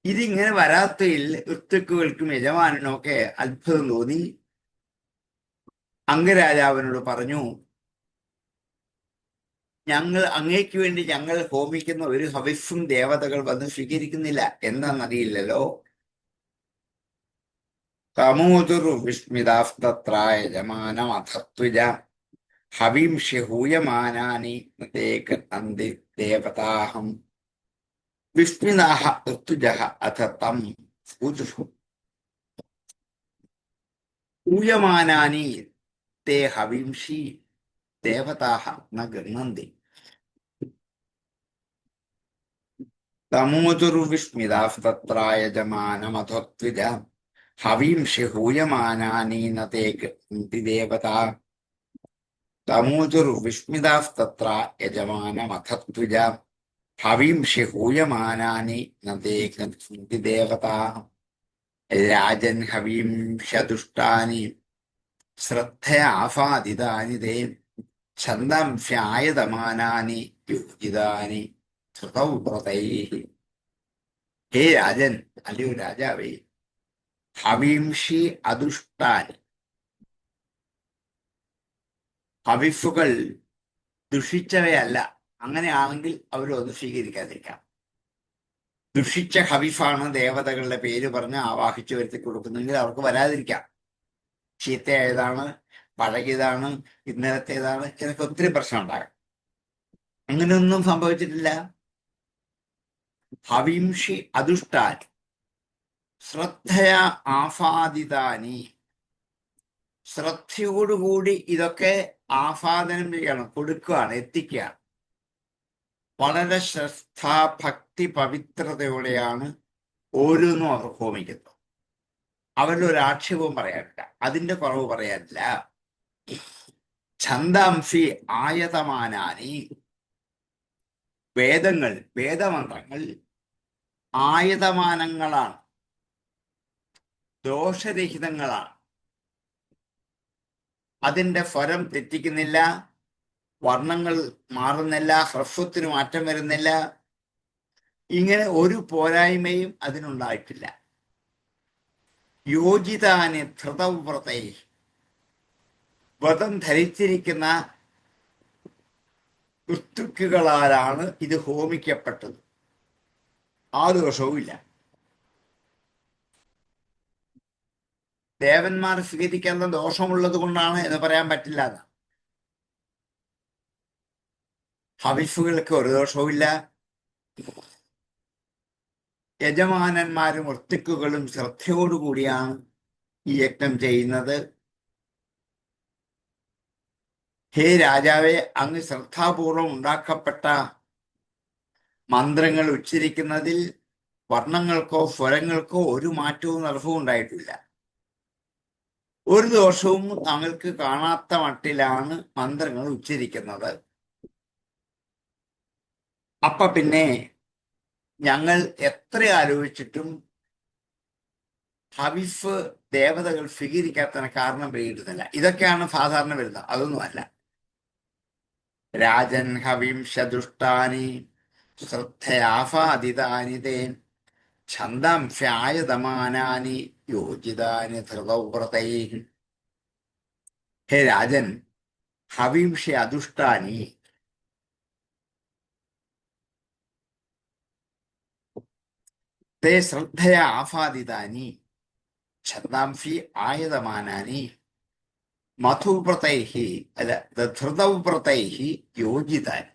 ഇതിങ്ങനെ വരാത്തതിൽ ഋത്വിക്കുകൾക്കും യജമാനനും ഒക്കെ അത്ഭുതം തോന്നി. അംഗരാജാവിനോട് പറഞ്ഞു, അങ്ങേക്ക് വേണ്ടി ഞങ്ങൾ ഹോമിക്കുന്ന ഒരു ഹവിഫും ദേവതകൾ വന്ന് സ്വീകരിക്കുന്നില്ല, എന്താണെന്നറിയില്ലല്ലോ. തമോതുർ വിസ്മിതാസ്തത്ര യജമാനമഥത്വിജ ഹവീംഷി ഹൂയമാനാനി നതേ ഗൃണ്ണന്തി ദേവതാഹം. വിസ്മിതാഃ ഋത്വിജഃ അഥ തം ഊചുഃ ഹൂയമാനാനി തേ ഹവീംഷി ദേവതാഃ ന ഗൃണ്ണന്തി. തമോചുർവിസ്മിതാസ്തത്ര യജമാനമഥത്വിജ ഹവീംഷി ഹൂയമാനാനി നതേ ഗൃണ്ണന്തി ദേവതാ. തമോചുർവിസ്മിതാസ്തത്ര യജമാനമഥത്വിജ ഹവീംഷി ഹൂയമാനാനി നതേ ഗൃണ്ണന്തി ദേവതാ. രാജൻ ഹവീംഷതുഷ്ടാനി ശ്രദ്ധയാഫാദിതാനി തേ ഛന്ദംസ്യായതമാനാനി യോജിതാനി ശ്രുതൗ വ്രതൈഃ. ഹേ രാജൻ, അല്ലയോ രാജാവേ, ഹവീംഷി അതുഷ്ടാനി ഹവിഫുകൾ ദുഷിച്ചവയല്ല. അങ്ങനെയാണെങ്കിൽ അവരത് സ്വീകരിക്കാതിരിക്കാം. ദുഷിച്ച ഹവിഫാണ് ദേവതകളുടെ പേര് പറഞ്ഞ് ആവാഹിച്ചു വരുത്തി കൊടുക്കുന്നെങ്കിൽ അവർക്ക് വരാതിരിക്കാം. ചീത്തയായതാണ്, പഴകിയതാണ്, ഇന്നലത്തേതാണ്, ഇതൊക്കെ ഒത്തിരി പ്രശ്നം ഉണ്ടാകും. അങ്ങനെയൊന്നും സംഭവിച്ചിട്ടില്ല. ഹവീംഷി അതുഷ്ടാനി ശ്രദ്ധയാ ആഫാദിതാനി, ശ്രദ്ധയോടുകൂടി ഇതൊക്കെ ആഫാദനം ചെയ്യണം, കൊടുക്കുകയാണ്, എത്തിക്കുകയാണ്. വളരെ ശ്രദ്ധാഭക്തി പവിത്രതയോടെയാണ് ഓരോന്നും അവർ ഹോമിക്കുന്നത്. അവരുടെ ഒരു ആക്ഷേപവും പറയാനില്ല, അതിന്റെ കുറവ് പറയാനില്ല. ഛന്ദാംസി ആയതമാനാനി, വേദങ്ങൾ, വേദമന്ത്രങ്ങൾ ആയതമാനങ്ങളാണ്, ദോഷരഹിതങ്ങളാണ്. അതിന്റെ സ്വരം തെറ്റിക്കുന്നില്ല, വർണ്ണങ്ങൾ മാറുന്നില്ല, ഹ്രസ്വത്തിന് മാറ്റം വരുന്നില്ല. ഇങ്ങനെ ഒരു പോരായ്മയും അതിനുണ്ടായിട്ടില്ല. യോജിതാനി ധൃതവ്രതൈ, വ്രതം ധരിച്ചിരിക്കുന്ന ഋത്വിക്കുകളാലാണ് ഇത് ഹോമിക്കപ്പെട്ടത്. ആ ദോഷവുമില്ല. ദേവന്മാർ സ്വീകരിക്കുന്ന ദോഷമുള്ളത് കൊണ്ടാണ് എന്ന് പറയാൻ പറ്റില്ല. ഹവിഫുകൾക്ക് ഒരു ദോഷവുമില്ല. യജമാനന്മാരും ഋത്വിക്കുകളും ശ്രദ്ധയോടുകൂടിയാണ് ഈ യജ്ഞം ചെയ്യുന്നത്. ഹേ രാജാവെ, അങ്ങ് ശ്രദ്ധാപൂർവം ഉണ്ടാക്കപ്പെട്ട മന്ത്രങ്ങൾ ഉച്ചരിക്കുന്നതിൽ വർണ്ണങ്ങൾക്കോ സ്വരങ്ങൾക്കോ ഒരു മാറ്റവും നടപ്പും ഉണ്ടായിട്ടില്ല. ഒരു ദോഷവും താങ്കൾക്ക് കാണാത്ത മട്ടിലാണ് മന്ത്രങ്ങൾ ഉച്ചരിക്കുന്നത്. അപ്പൊ പിന്നെ ഞങ്ങൾ എത്ര ആലോചിച്ചിട്ടും ഹവിഫ് ദേവതകൾ സ്വീകരിക്കാത്തതിന് കാരണം പിടികിട്ടുന്നില്ല. ഇതൊക്കെയാണ് സാധാരണ വരുന്നത്. അതൊന്നുമല്ല. രാജൻ ഹവിംശദുഷ്ടാനി ശ്രദ്ധയാഫാദിതാനി തേ ഛന്ദംശ്യായതമാനാനി യോജിതാനി ധൃതവ്രതൈ. ഹേ രാജൻ, ഹവിംഷ അദുഷ്ടാനി, തേ ശ്രദ്ധയാ ആഫാദിതാനി ഛന്ദാംസി ആയതമാനാനി മധുവ്രതൈഹി അല്ല ധൃതവ്രതൈഹി യോജിതാനി.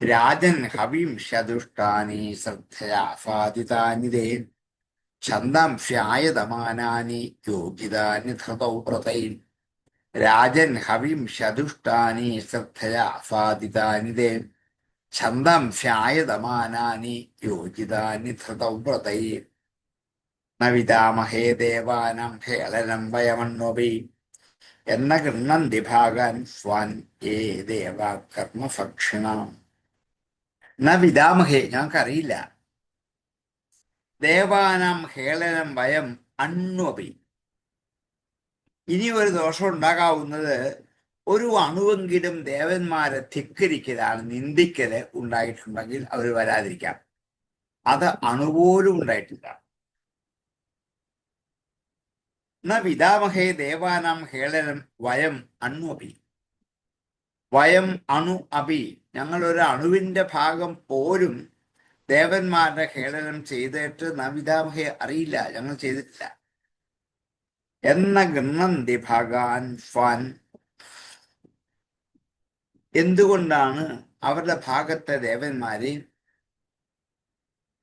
രാജൻ ഹവിംശദുഷ്ടാനി ശ്രദ്ധയാ ആഫാദിതാനി തേ ഛന്ദാംസി ആയതമാനാനി യോജിതാനി ധൃതവ്രതൈ. രാജൻ ഹവിംശദുഷ്ടാനി ശ്രദ്ധയാ ആഫാദിതാനി തേ ഛന്ദംശ്യായതമാനാനി യോജിതാനി ധൃതവ്രതൈ. ന വിദാമഹേ ദേവാനാം ഹേളനം വയമണ്ണോപി എന്ന ഗൃഹന്തി ഭാഗാൻ സ്വാൻ ഏ ദേവ കർമ്മഭക്ഷിണാം. ന വിദാമഹേ, ഞങ്ങൾക്കറിയില്ല. ദേവാനാം ഹേളനം വയം അണ്വപി, ഇനി ഒരു ദോഷം ഉണ്ടാകാവുന്നത് ഒരു അണുവെങ്കിലും ദേവന്മാരെ ധിക്കരിക്കലാണ്, നിന്ദിക്കല് ഉണ്ടായിട്ടുണ്ടെങ്കിൽ അവർ വരാതിരിക്കാം. അത് അണുപോലും ഉണ്ടായിട്ടില്ല. ന വിദാമഹേ ദേവാനാം ഹേളനം വയം അണ്വപി. വയം അണു അപി, ഞങ്ങൾ ഒരു അണുവിന്റെ ഭാഗം പോലും ദേവന്മാരുടെ ഹേളനം ചെയ്തിട്ട് ന വിദാമഹേ, അറിയില്ല, ഞങ്ങൾ ചെയ്തിട്ടില്ല. എന്ന ഗൃഹന്തി ഭാഗാൻ സ്വാൻ, എന്തുകൊണ്ടാണ് അവരുടെ ഭാഗത്തെ ദേവന്മാരെ,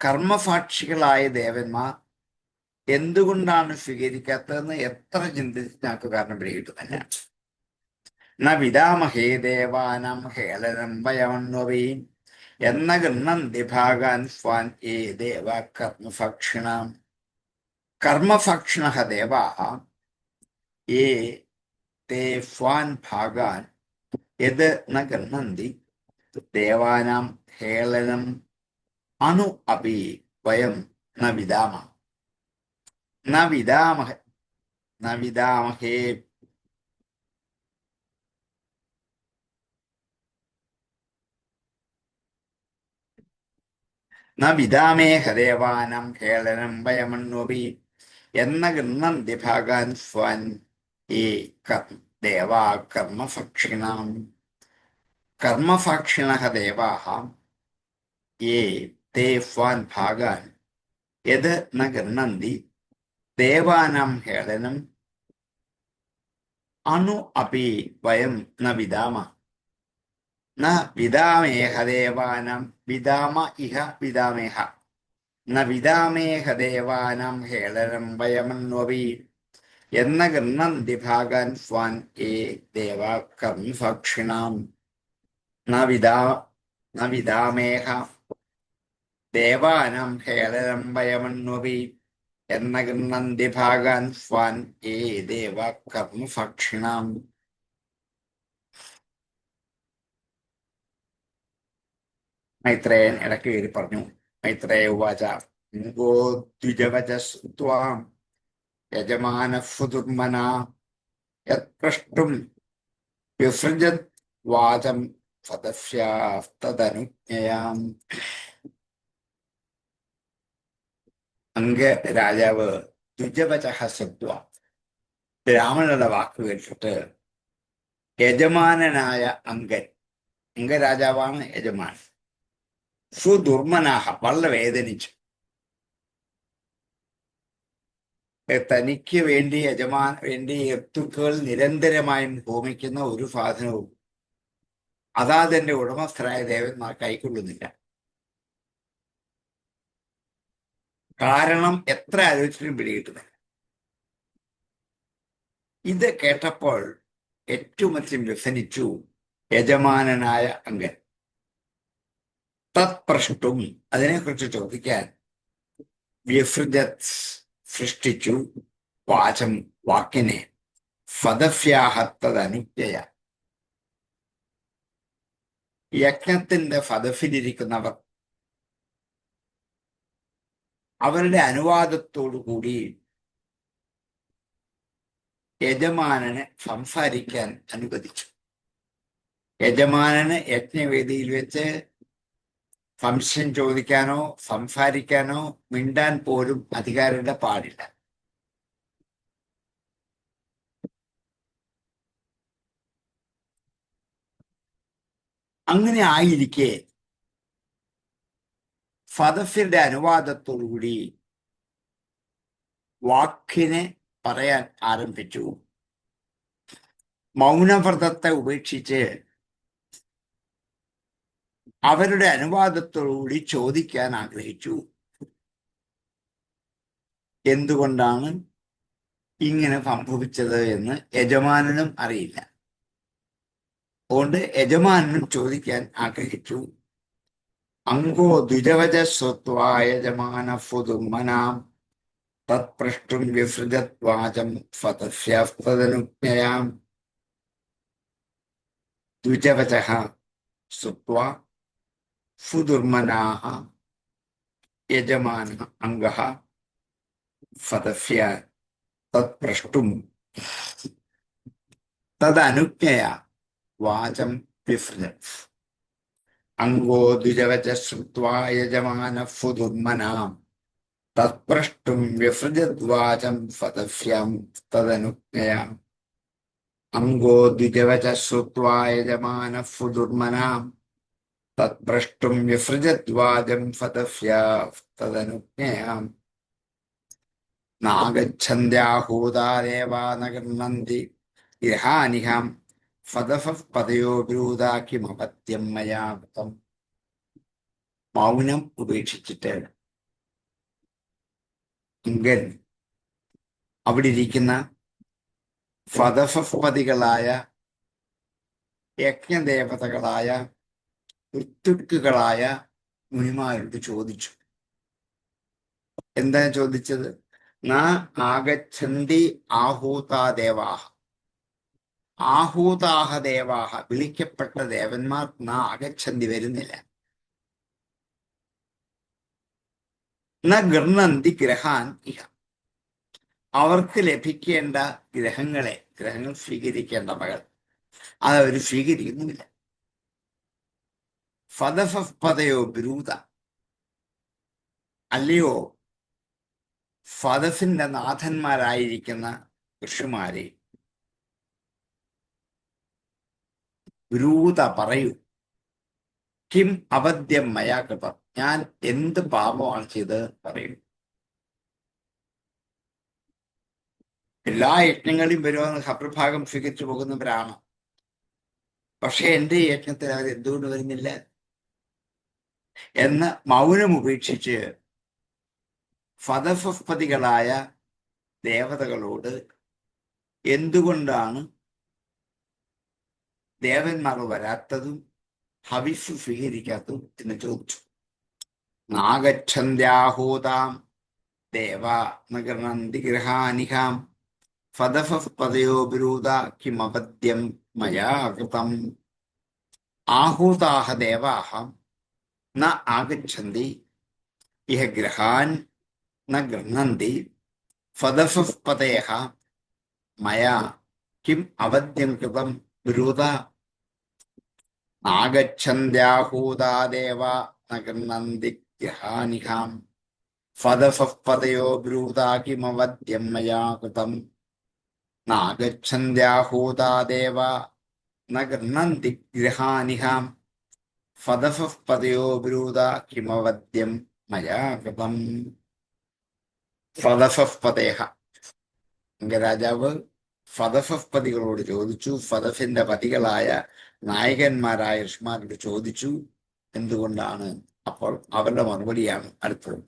കർമ്മസാക്ഷികളായ ദേവന്മാർ എന്തുകൊണ്ടാണ് സ്വീകരിക്കാത്തതെന്ന് എത്ര ചിന്തിച്ച് ഞങ്ങൾക്ക് കാരണം പിടികിട്ടുന്നില്ല. ന വിദാമഹേ ദേവാനാം ഹേളനം വയമണ്വപി എന്ന ഗൃഹന്തി ഭാഗാൻ സ്വാൻ ഏ ദേവ കർമ്മഭക്ഷിണാം. കർമ്മഭക്ഷിണഃ ദേവാഃ ഏ തേ സ്വാൻ ഭാഗാൻ യത് ന ഗൃഹന്തി ദേവാനാം ഹേളനം അണു അപി വയം ന വിദാമഹ. ന വിദാമഹേ ന വിദാമേഹ ദേവാനാം ഹേളനം വയമണ്വപി എന്ന ഗൃഹന്തി ഭാഗാൻ സ്വാൻ ഏ ദേവാ കർമ്മഭക്ഷിണാം. കർമ്മഭക്ഷിണഃ ദേവാഃ യേ തേ സ്വാൻ ഭാഗാൻ യത് ന ഗൃഹന്തി ദേവാനാം ഹേളനം അണു അപി വയം ന വിദാമഹ. ന വിദാമേഹ ദേവാനാം വിദാമ ഇഹ വിദാമേഹ ന വിദാമേഹ ദേവാനാം ഹേളനം വയമണ്വപി എന്ന ഗൃഹന്തി ഭാഗാൻ സ്വാൻ ഏ ദേവ കർമ്മഭക്ഷിണാം. ന വിദാമേഹ ദേവാനാം ഹേളനം വയമണ്വപി എന്ന ഗൃഹന്തി ഭാഗാൻ സ്വാൻ ഏ ദേവ കർമ്മഭക്ഷിണാം. മൈത്രേയൻ ഇടയ്ക്ക് കയറി പറഞ്ഞു. മൈത്രേയ ഉവാച ഗോ ദ്വിജവചസ്ത്വാം യജമാനഃ യത്പ്രഷ്ടും വിസൃജത് വാചം സദസ്യാസ്തദനുജ്ഞയാം. അംഗ രാജാവ് ദ്വിജവചഃ ശ്രുത്വാ, രാവണന്റെ വാക്ക് കേട്ടിട്ട് യജമാനനായ അംഗരാജാവാണ് യജമാൻ, സുദുർമനാഹ, വളരെ വേദനിച്ചു. തനിക്ക് വേണ്ടി വേണ്ടി ഋത്തുക്കൾ നിരന്തരമായും ഹോമിക്കുന്ന ഒരു സാധനവും അതാതെന്റെ ഉടമസ്ഥരായ ദേവന്മാർ കൈക്കൊള്ളുന്നില്ല. കാരണം എത്ര ആലോചിച്ചിട്ടും പിടികിട്ടുന്നില്ല. ഇത് കേട്ടപ്പോൾ ഏറ്റവും അധികം വ്യസനിച്ചു യജമാനനായ അംഗൻ. തത്പ്രഷ്ടും, അതിനെക്കുറിച്ച് ചോദിക്കാൻ, വ്യസൃജത്, സൃഷ്ടിച്ചു, വാചം വാക്കിനെ ഫദഫ്യാഹത്തതനുജ്ഞയ യജ്ഞത്തിന്റെ ഫദഫിലിരിക്കുന്നവർ അവരുടെ അനുവാദത്തോടു കൂടി യജമാനനെ സംസാരിക്കാൻ അനുവദിച്ചു. യജമാനന് യജ്ഞവേദിയിൽ വെച്ച് സംശയം ചോദിക്കാനോ സംസാരിക്കാനോ മിണ്ടാൻ പോലും അധികാരിയുടെ പാടില്ല. അങ്ങനെ ആയിരിക്കെ ഫദഫിന്റെ അനുവാദത്തോടുകൂടി വാക്കിനെ പറയാൻ ആരംഭിച്ചു. മൗനവ്രതത്തെ ഉപേക്ഷിച്ച് അവരുടെ അനുവാദത്തോടുകൂടി ചോദിക്കാൻ ആഗ്രഹിച്ചു. എന്തുകൊണ്ടാണ് ഇങ്ങനെ സംഭവിച്ചത് എന്ന് യജമാനനും അറിയില്ല. അതുകൊണ്ട് യജമാനനും ചോദിക്കാൻ ആഗ്രഹിച്ചു. അങ്കോ ദ്വിജവചസ്വത്വാ യജമാനഫുദുർമനാം തത്പ്രഷ്ടും വിസൃജത്വാചം ഫതസ്യാസ്തദനുജ്ഞയാം. ദ്വിജവചഃ ശ്രുത്വാ ഫുദുർമനാഃ യജമാനഃ അംഗഃ ഫതസ്യ തത്പ്രഷ്ടും തദനുജ്ഞയാ വാചം വിസൃജത്. അംഗോ ദ്വിജവചഃ ശ്രുത്വാ യജമാനഃ ഫുദുർമനാം തത്പ്രഷ്ടും വിസൃജദ്വാചം ഫതസ്യാം തദനുജ്ഞയാ. അംഗോ ദ്വിജവചഃ ശ്രുത്വാ യജമാനഃ ഫുദുർമനാം തത്പ്രഷ്ടും വിസൃജദ്വാചം ഫതസ്യാ തദനുജ്ഞയാ. നാഗച്ഛന്ത്യാഹൂതാദേവാ ന ഗൃഹ്ണന്തി ഗൃഹാനിഹാം ഫദഫഃ പദയോ ബ്രൂതാ കിമപത്യം മയാ കൃതം. മൗനം ഉപേക്ഷിച്ചിട്ട് ഇങ്കൻ അവിടെ ഇരിക്കുന്ന ഫദഫപതികളായ യജ്ഞദേവതകളായ ഋത്തുക്കുകളായ മുനിമാരോട് ചോദിച്ചു. എന്താ ചോദിച്ചത്? ന ആഗച്ഛന്തി ആഹൂതാദേവാഹ. ആഹൂതാഹ ദേവാഹ, വിളിക്കപ്പെട്ട ദേവന്മാർ ന ആഗച്ഛന്തി, വരുന്നില്ല. ന ഗൃഹ്ണന്തി ഗ്രഹാൻ ഇഹ, അവർക്ക് ലഭിക്കേണ്ട ഗ്രഹങ്ങൾ സ്വീകരിക്കേണ്ടവകൾ അതവർ സ്വീകരിക്കുന്നുമില്ല. ഫദഫപദയോ ബ്രൂത, അല്ലയോ ഫദഫിന്റെ നാഥന്മാരായിരിക്കുന്ന ഋഷിമാരെ, ബ്രൂത പറയൂ. കിം അബദ്ധ്യം മയാ കൃതം, ഞാൻ എന്ത് പാപമാണ് ചെയ്തത് പറയൂ. എല്ലാ യജ്ഞങ്ങളിലും വരുമെന്ന് സപ്രഭാഗം സ്വീകരിച്ചു പോകുന്നവരാണ്. പക്ഷെ എന്റെ യജ്ഞത്തിൽ അവർ എന്തുകൊണ്ട് വരുന്നില്ല എന്ന് മൗനം ഉപേക്ഷിച്ച് ഫദഫപതികളായ ദേവതകളോട് എന്തുകൊണ്ടാണ് ദേവന്മാർ വരാത്തതും ഹവിസ് സ്വീകരിക്കാത്തതും എന്ന് ചോദിച്ചു. നാഗച്ഛന്ത്യാഹൂതാം ദേവാ ന ഗൃഹ്ണന്തി ഗൃഹാനിഹാം ഫദഫപദയോ ബ്രൂത കിമപദ്യം മയാ കൃതം. ആഹൂതാഹ ദേവാഹ ന ആഗച്ഛന്തി ഇഹ ഗൃഹാൻ ന ഗൃഹ്ണന്തി ഫദഫപദയഃ മയാ കിം അപദ്യം കൃതം ബ്രൂത. നാഗച്ഛന്ത്യാഹൂതാ ദേവാ ന ഗൃഹ്ണന്തി ഗൃഹാനിഹാം ഫദഫപദയോ ബ്രൂത കിമപദ്യം മയാ കൃതം. നാഗച്ഛന്ത്യാഹൂതാ ദേവാ ന ഗൃഹ്ണന്തി ഗൃഹാനിഹാം ഫദഫപദയോ ബ്രൂത കിമപദ്യം മയാ കൃതം. ഫദഫപദയഃ, രാജാവ് ഫദഫപതികളോട് ചോദിച്ചു. ഫദഫിന്റെ പതികളായ നായകന്മാരായ ഋഷിമാരോട് ചോദിച്ചു എന്തുകൊണ്ടാണ്. അപ്പോൾ അവരുടെ മറുപടിയാണ് അടുത്തത്.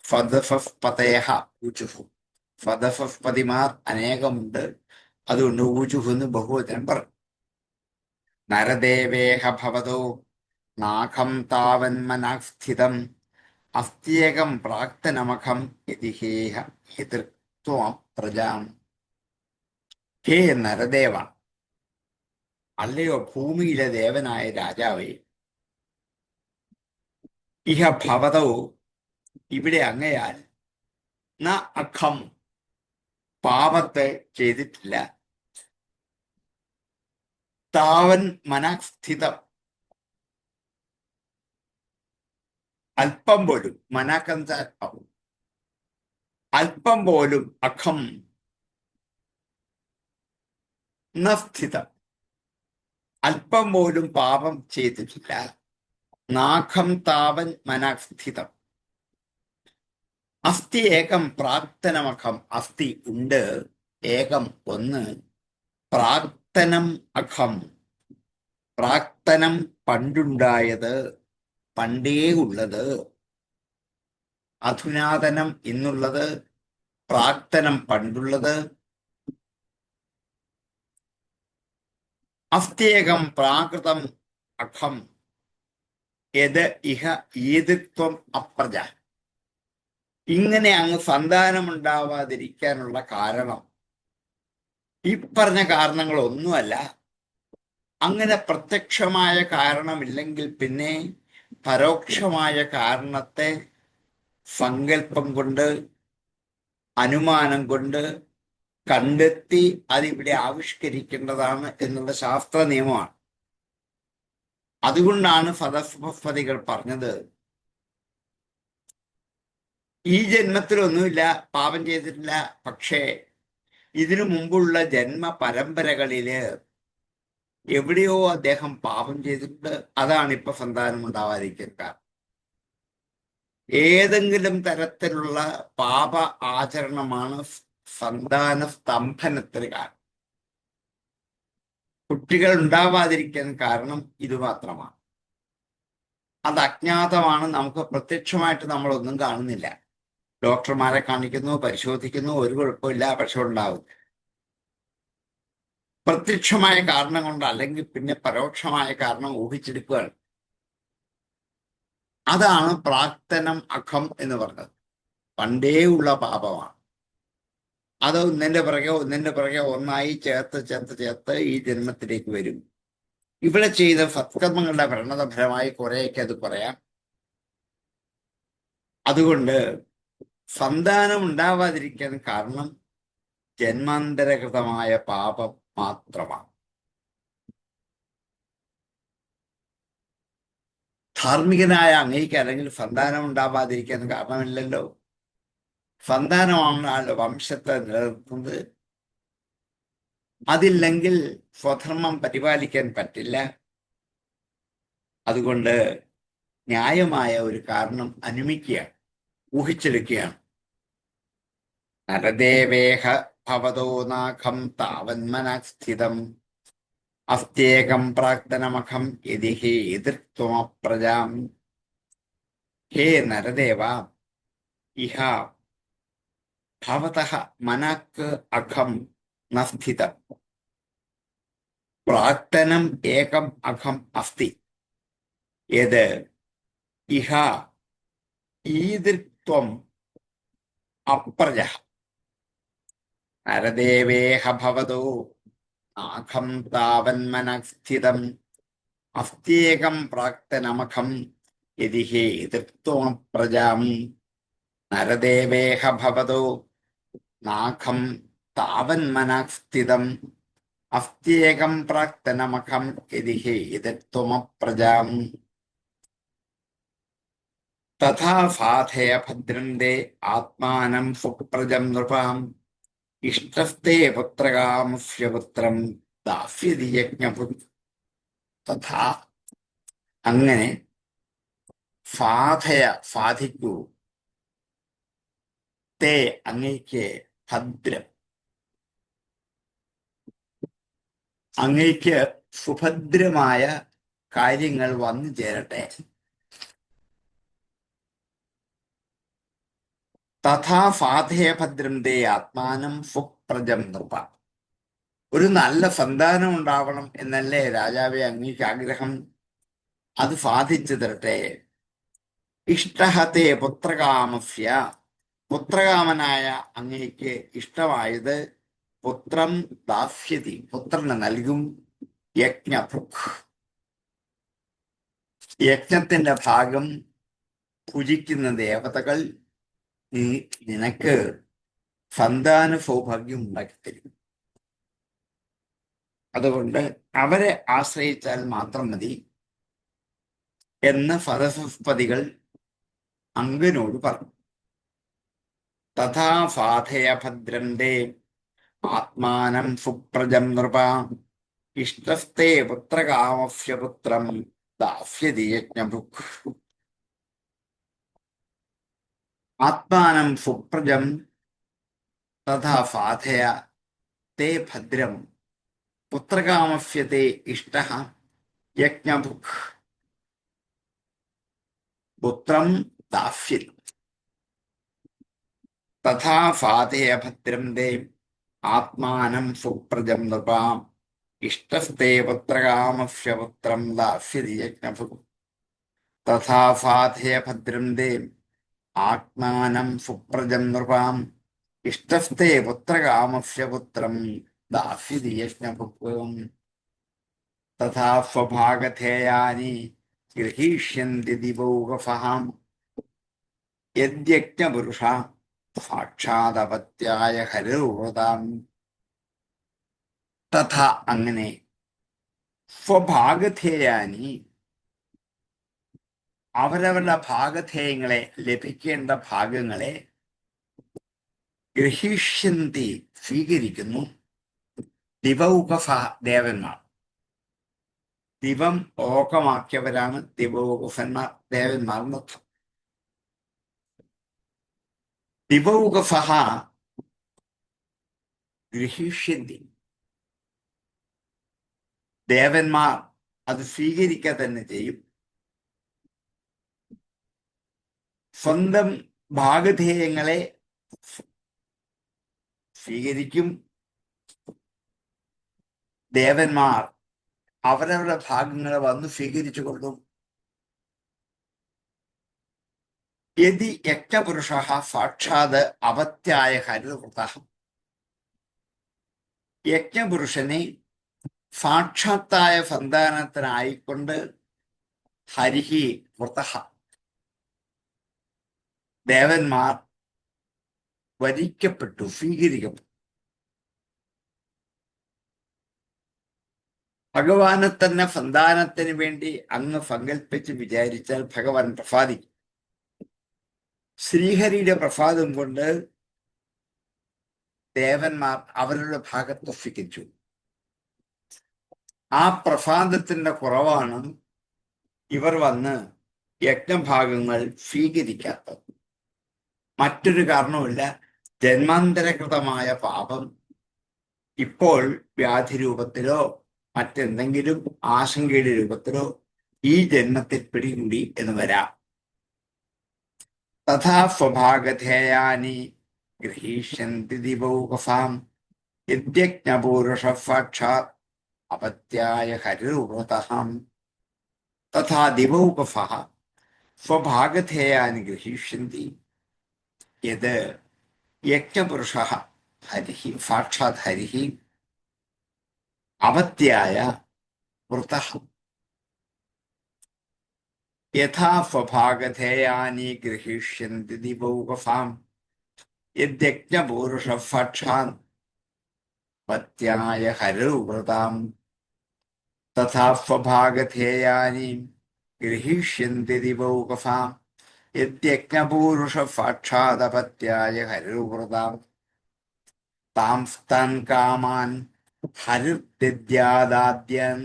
ഫദഫപതയഃ ഊചുഹു, ഫദഫപതിമാർ അനേകമുണ്ട്, അതുകൊണ്ട് ഊചുഹു എന്ന് ബഹുവചനം പറഞ്ഞു. നരദേവേഹ ഭവതോ നാഖം താവന്മനഃസ്ഥിതം അസ്ത്യേകം പ്രാക്തനമഖം യതിഹേഹ യതിർ ത്വം പ്രജാം. ഹേ നരദേവ, അല്ലയോ ഭൂമിയിലെ ദേവനായ രാജാവേ, ഇഹ ഭവതോ, ഇവിടെ അങ്ങയാൽ ന അഖം, പാപത്തെ ചെയ്തിട്ടില്ല, താവൻ മനഃസ്ഥിതം, അല്പം പോലും, മനഃക്കന്ത അല്പം പോലും, അഖം ന സ്ഥിതം, അല്പം പോലും പാപം ചെയ്തിട്ടില്ല, നാഖം താവൻ മനഃസ്ഥിതം. അസ്ഥി ഏകം പ്രാക്തനമഖം, അസ്ഥി ഉണ്ട്, ഏകം ഒന്ന്, പ്രാക്തനം അഖം, പ്രാക്തനം പണ്ടുണ്ടായത്, പണ്ടേ ഉള്ളത്, അധുനാതനം ഇന്നുള്ളത്, പ്രാക്തനം പണ്ടുള്ളത്. അസ്ഥ്യേകം പ്രാകൃതം അഖം യത് ഇഹ ഈതിത്വം അപ്രജ. ഇങ്ങനെ അങ്ങ് സന്താനമുണ്ടാവാതിരിക്കാനുള്ള കാരണം ഈ പറഞ്ഞ കാരണങ്ങളൊന്നുമല്ല. അങ്ങനെ പ്രത്യക്ഷമായ കാരണമില്ലെങ്കിൽ പിന്നെ പരോക്ഷമായ കാരണത്തെ സങ്കല്പം കൊണ്ട്, അനുമാനം കൊണ്ട് കണ്ടെത്തി അതിവിടെ ആവിഷ്കരിക്കേണ്ടതാണ് എന്നുള്ള ശാസ്ത്ര നിയമമാണ്. അതുകൊണ്ടാണ് ഫലസ്ഫതികൾ പറഞ്ഞത്, ഈ ജന്മത്തിലൊന്നുമില്ല, പാപം ചെയ്തിട്ടില്ല, പക്ഷേ ഇതിനു മുമ്പുള്ള ജന്മ പരമ്പരകളില് എവിടെയോ അദ്ദേഹം പാപം ചെയ്തിട്ടുണ്ട്. അതാണ് ഇപ്പൊ സന്താനം ഉണ്ടാവാതിരിക്കുക. ഏതെങ്കിലും തരത്തിലുള്ള പാപ ആചരണമാണ് സന്താന സ്തംഭനത്തിന് കാരണം. കുട്ടികൾ ഉണ്ടാവാതിരിക്കാൻ കാരണം ഇത് മാത്രമാണ്. അത് അജ്ഞാതമാണ്. നമുക്ക് പ്രത്യക്ഷമായിട്ട് നമ്മളൊന്നും കാണുന്നില്ല. ഡോക്ടർമാരെ കാണിക്കുന്നു, പരിശോധിക്കുന്നു, ഒരു കുഴപ്പമില്ല, പക്ഷെ ഉണ്ടാവും. പ്രത്യക്ഷമായ കാരണം കൊണ്ട്, അല്ലെങ്കിൽ പിന്നെ പരോക്ഷമായ കാരണം ഊഹിച്ചെടുക്കുകയാണ്. അതാണ് പ്രാക്തനം അഖം എന്ന് പറഞ്ഞത്. പണ്ടേ ഉള്ള പാപമാണ്. അത് ഒന്നിന്റെ പിറകെ ഒന്നായി ചേർത്ത് ഈ ജന്മത്തിലേക്ക് വരും. ഇവിടെ ചെയ്ത സത്കർമ്മങ്ങളുടെ പരിണതഫലമായി കുറേയൊക്കെ അത് പറയാം. അതുകൊണ്ട് സന്താനം ഉണ്ടാവാതിരിക്കാൻ കാരണം ജന്മാന്തരകൃതമായ പാപം മാത്രമാണ്. ധാർമ്മികനായ അങ്ങേക്ക് അല്ലെങ്കിൽ സന്താനം ഉണ്ടാവാതിരിക്കാൻ കാരണമില്ലല്ലോ. സന്താനമാണ് വംശത്തെ നിലനിർത്തുന്നത്. അതില്ലെങ്കിൽ സ്വധർമ്മം പരിപാലിക്കാൻ പറ്റില്ല. അതുകൊണ്ട് ന്യായമായ ഒരു കാരണം അനുമിക്കുകയാണ്, ഊഹിച്ചെടുക്കുകയാണ്. നരദേവേഹ ഭവതോ നാഖം താവന്മനഃസ്ഥിതം അസ്ത്യേകം പ്രാക്തനമഖം യതി ഹേ എതിർത്വമപ്രജാം. ഹേ നരദേവ, ഇഹ ഭവതഃ മനഃ അഖം ന സ്ഥിതം, പ്രാക്തനം ഏകം അഖം അസ്തി, യത് ഇഹ ഈതിർത്വം അപ്രജഃ. നരദേവേഹ ഭവതോ നാഖം താവന്മനഃസ്ഥിതം അസ്ത്യേകം പ്രാക്തനമഖം യതി ഹേ എതിർത്വമപ്രജാം. നരദേവേഹ ഭവതോ നാഖം താവന്മനഃസ്ഥിതം അസ്ത്യേകം പ്രാക്തനമഖം യതി ഹേ എതിർത്വമപ്രജാം. തഥാ സാധയ ഭദ്രം തേ ആത്മാനം സുപ്രജം നൃപാം ഇഷ്ടസ്തേ പുത്രകാമസ്യ പുത്രം ദാസ്യതി യജ്ഞഭുക്. തഥാ, അങ്ങനെ, സാധിക്കൂ, തേ അങ്ങയ്ക്ക്, ഭദ്രം, അങ്ങയ്ക്ക് സുഭദ്രമായ കാര്യങ്ങൾ വന്നു ചേരട്ടെ. തഥാ സാധയ ഭദ്രം തേ ആത്മാനം സുപ്രജം നൃപ. ഒരു നല്ല സന്താനം ഉണ്ടാവണം എന്നല്ലേ രാജാവെ അങ്ങേക്ക് ആഗ്രഹം? അത് സാധിച്ചു തരട്ടെ. ഇഷ്ടഹത്തെ പുത്രകാമസ്യ പുത്രകാമനായ അങ്ങേക്ക് ഇഷ്ടമായത് പുത്രം ദാസ്യതി, പുത്രന് നൽകും, യജ്ഞഭുക്, യജ്ഞത്തിന്റെ ഭാഗം ഭുജിക്കുന്ന ദേവതകൾ നിനക്ക് സന്താന സൗഭാഗ്യം ഉണ്ടാക്കിത്തരും. അതുകൊണ്ട് അവരെ ആശ്രയിച്ചാൽ മാത്രം മതി എന്ന് സരസ്വതികൾ അങ്കനോട് പറഞ്ഞു. തഥാ സാധയ ഭദ്രന്റെ ആത്മാനം സുപ്രജം നൃപ ഇഷ്ടസ്തേ പുത്രകാമസ്യ പുത്രം ദാസ്യതി യജ്ഞഭുക്. ആത്മാനം സുപ്രജം തഥാ സാധയ തേ ഭദ്രം പുത്രകാമസ്യ തേ ഇഷ്ടഃ യജ്ഞഭുക് പുത്രം ദാസ്യതി. തഥാ സാധയ ഭദ്രം തേ ആത്മാനം സുപ്രജം നൃപാം ഇഷ്ടസ്തേ പുത്രകാമസ്യ പുത്രം ദാസ്യതി യജ്ഞഭുക്. തഥാ സാധയ ഭദ്രം തേ ആത്മാനം സുപ്രജം നൃപാം ഇഷ്ടസ്തേ പുത്രകാമസ്യ പുത്രം ദാസ്യതി യജ്ഞഭുക്. തഥാ സ്വഭാഗധേയാനി ഗൃഹീഷ്യന്തി ദിവൗകഫഃ യദ്യജ്ഞപുരുഷ സാക്ഷാദപത്യായ ഹരിർവൃതാം. തഥാ അങ്ങനെ സ്വഭാഗധേയാനി അവരവരുടെ ഭാഗധേയങ്ങളെ, ലഭിക്കേണ്ട ഭാഗങ്ങളെ ഗ്രഹീഷ്യന്തി സ്വീകരിക്കുന്നു, ദിവൗകഫ ദേവന്മാർ. ദിവം ഓകമാക്കിയവരാണ് ദിവൗകഫന്മാർ, ദേവന്മാർ എന്നർത്ഥം. ദിവൗകഫ ഗ്രഹീഷ്യന്തി, ദേവന്മാർ അത് സ്വീകരിക്കുക തന്നെ ചെയ്യും. സ്വന്തം ഭാഗധേയങ്ങളെ സ്വീകരിക്കും. ദേവന്മാർ അവരവരുടെ ഭാഗങ്ങളെ വന്ന് സ്വീകരിച്ചു കൊള്ളും. യദി യജ്ഞപുരുഷ സാക്ഷാത് അപത്യായ ഹരിവൃതഃ, യജ്ഞപുരുഷനെ സാക്ഷാത്തായ സന്താനത്തിനായിക്കൊണ്ട് ഹരിഹി വൃതഃ, ദേവന്മാർ വരിക്കപ്പെട്ടു, സ്വീകരിക്കപ്പെട്ടു. ഭഗവാനെ തന്നെ സന്താനത്തിന് വേണ്ടി അങ്ങ് സങ്കല്പിച്ച് വിചാരിച്ചാൽ ഭഗവാൻ പ്രസാദിക്കും. ശ്രീഹരിയുടെ പ്രസാദം കൊണ്ട് ദേവന്മാർ അവരുടെ ഭാഗത്ത് സ്വീകരിച്ചു. ആ പ്രസാദത്തിന്റെ കുറവാണ് ഇവർ വന്ന് യജ്ഞഭാഗങ്ങൾ സ്വീകരിക്കാത്തത്. മറ്റൊരു കാരണവുമില്ല. ജന്മാന്തരകൃതമായ പാപം ഇപ്പോൾ വ്യാധി രൂപത്തിലോ മറ്റെന്തെങ്കിലും ആശങ്കയുടെ രൂപത്തിലോ ഈ ജന്മത്തിൽ പിടികൂടി എന്ന് വരാം. തഥാ സ്വഭാഗധേയാനി ഗൃഹീഷ്യന്തി ദിവൗകഫാം യജ്ഞപൂരുഷ സാക്ഷാത് അപത്യായ ഹരിർവൃതഃ. തഥാ ദിവൗകഫഃ സ്വഭാഗധേയാനി ഗൃഹീഷ്യന്തി യത് യജ്ഞപുരുഷഃ ഹരിഃ സാക്ഷാത് ഹരിഃ അപത്യായ വൃതഃ. യഥാ സ്വഭാഗധേയാനി ഗൃഹീഷ്യന്തി ദിവൗകഫാം യജ്ഞപൂരുഷ സാക്ഷാത് അപത്യായ ഹരിർവൃതാം. തഥാ സ്വഭാഗധേയാനി ഗൃഹീഷ്യന്തി ദിവൗകഫാം യജ്ഞപൂരുഷ സാക്ഷാദപത്യായ ഹരിർവൃതാം. താംസ്താൻ കാമാൻ ഹരിർദദ്യാദാദ്യാൻ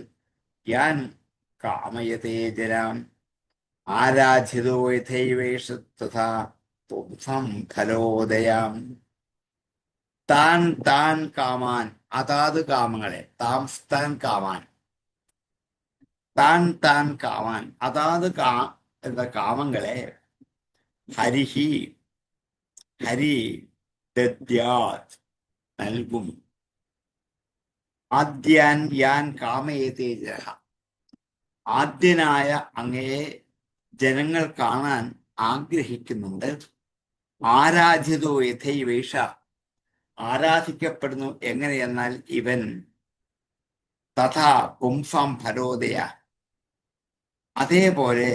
യാൻ കാമയതേ ജനാം ആരാധിതോ യഥൈവേഷ തഥാ പുംസം ഫലോദയാം. താൻ താൻ കാമാൻ, അതാത് കാമങ്ങളെ, താംസ്താൻ കാമാൻ, താൻ താൻ കാമാൻ, അതാത് എന്ന കാമങ്ങളെ ഹരിഹി ഹരി ദദ്യാത് നൽകും. ആദ്യാൻ യാൻ കാമയേതേ ജനഃ, ആദ്യനായ അങ്ങയെ ജനങ്ങൾ കാണാൻ ആഗ്രഹിക്കുന്നുണ്ട്. ആരാധ്യതോ യഥൈവേഷ, ആരാധിക്കപ്പെടുന്നു എങ്ങനെയെന്നാൽ ഇവൻ തഥാ പുംസാം ഫലോദയ, അതേപോലെ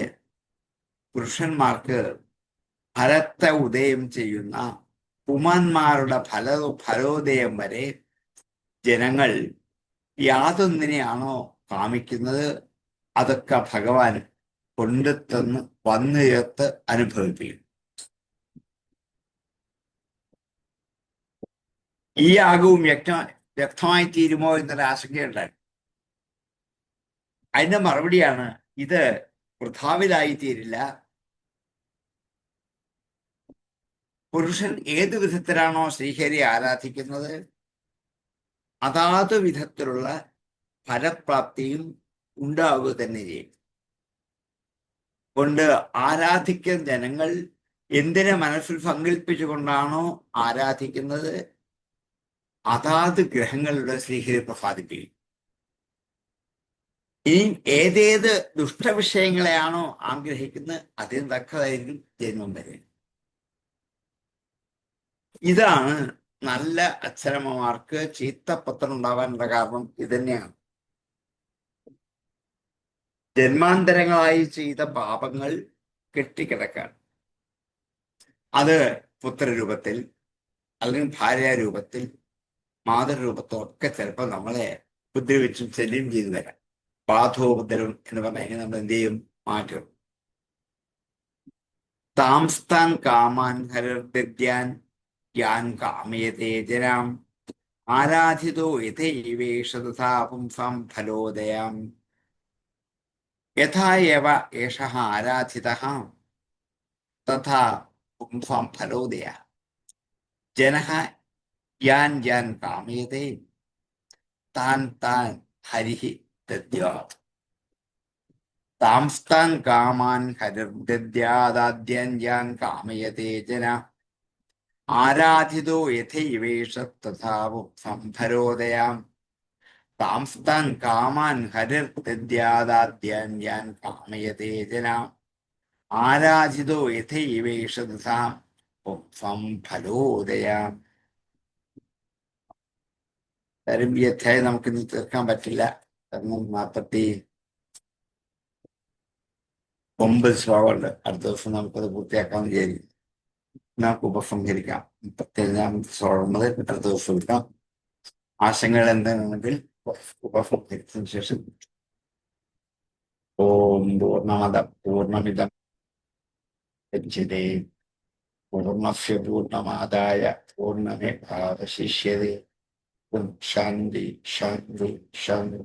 പുരുഷന്മാർക്ക് ഫലത്തെ ഉദയം ചെയ്യുന്ന പുമാന്മാരുടെ ഫലോദയം വരെ ജനങ്ങൾ യാതൊന്നിനെയാണോ കാമിക്കുന്നത് അതൊക്കെ ഭഗവാൻ കൊണ്ടുതന്ന് വന്നുയർത്ത് അനുഭവിപ്പിക്കും. ഈ യാഗവും വ്യക്തമായി തീരുമോ എന്നൊരു ആശങ്കയുണ്ടായി. അതിന്റെ മറുപടിയാണ്, ഇത് വൃഥാവിലായി തീരില്ല. പുരുഷൻ ഏതു വിധത്തിലാണോ ശ്രീഹരിയെ ആരാധിക്കുന്നത് അതാത് വിധത്തിലുള്ള ഫലപ്രാപ്തിയും ഉണ്ടാവുക തന്നെ ചെയ്യും. കൊണ്ട് ആരാധിക്കുന്ന ജനങ്ങൾ എന്തിനെ മനസ്സിൽ സങ്കല്പിച്ചുകൊണ്ടാണോ ആരാധിക്കുന്നത് അതാത് ഗ്രഹങ്ങളുടെ ശ്രീഹരി പ്രസാദിപ്പിക്കും. ഇനി ഏതേത് ദുഷ്ടവിഷയങ്ങളെയാണോ ആഗ്രഹിക്കുന്നത് അതിന് തക്കതായിരിക്കും ജന്മം വരെ. ഇതാണ് നല്ല അച്ഛനമ്മമാർക്ക് ചീത്തപ്പത്രം ഉണ്ടാവാനുള്ള കാരണം ഇതന്നെയാണ്. ജന്മാന്തരങ്ങളായി ചെയ്ത പാപങ്ങൾ കെട്ടിക്കിടക്കാൻ, അത് പുത്രരൂപത്തിൽ അല്ലെങ്കിൽ ഭാര്യാരൂപത്തിൽ മാതൃരൂപത്തിൽ ഒക്കെ ചിലപ്പോൾ നമ്മളെ ഉപദ്രവിച്ചും ശല്യം ചെയ്തു വരാം. ബാധോപദ്രവം എന്ന് പറഞ്ഞാൽ നമ്മൾ എന്ത് ചെയ്യും? മാറ്റും. താംസ്താൻ കാമാൻ ഹരർദ്യാൻ യാൻ കാമയതേ ജനാം ആരാധിതോ യഥൈവേഷ തഥാ പുംസാം ഫലോദയാം യഥാ യവ ഏഷഃ ആരാധിതഃ തഥാ പുംസാം ഫലോദയാ ജനഃ യാൻ യാൻ കാമയതേ താൻ താൻ ഹരിഃ ദദ്യാത്. താംസ്താൻ കാമാൻ ഹരിർദദ്യാദാദ്യാൻ യാൻ കാമയതേ ജനഃ ആരാധിതോ യഥൈവേഷ തഥാ പുംസാം ഫലോദയാം താംസ്താൻ കാമാൻ ഹരിർദദ്യാദാദ്യാൻ യാൻ കാമയതേ ജനഃ ആരാധിതോ യഥൈവേഷ തഥാ പുംസാം ഫലോദയാം. കാര്യം ഈ അധ്യായം നമുക്കിന്ന് തീർക്കാൻ പറ്റില്ല. കാരണം 49 ശ്ലോകമുണ്ട്. അടുത്ത ദിവസം നമുക്കത് പൂർത്തിയാക്കാമെന്ന് വിചാരിക്കും. നമുക്ക് ഉപസംഹരിക്കാം. 37 ശ്ലോകം മുതൽ അടുത്ത ദിവസം എടുക്കാം. ആശങ്കകൾ എന്താണെന്നുണ്ടെങ്കിൽ ഉപസംഹരിച്ചതിന് ശേഷം ഓം പൂർണ്ണമദ പൂർണ്ണമിദം പൂർണ്ണസ്യ പൂർണ്ണമാദായ പൂർണ്ണമേവാവശിഷ്യതേ. ശാന്തി ശാന്തി ശാന്തി.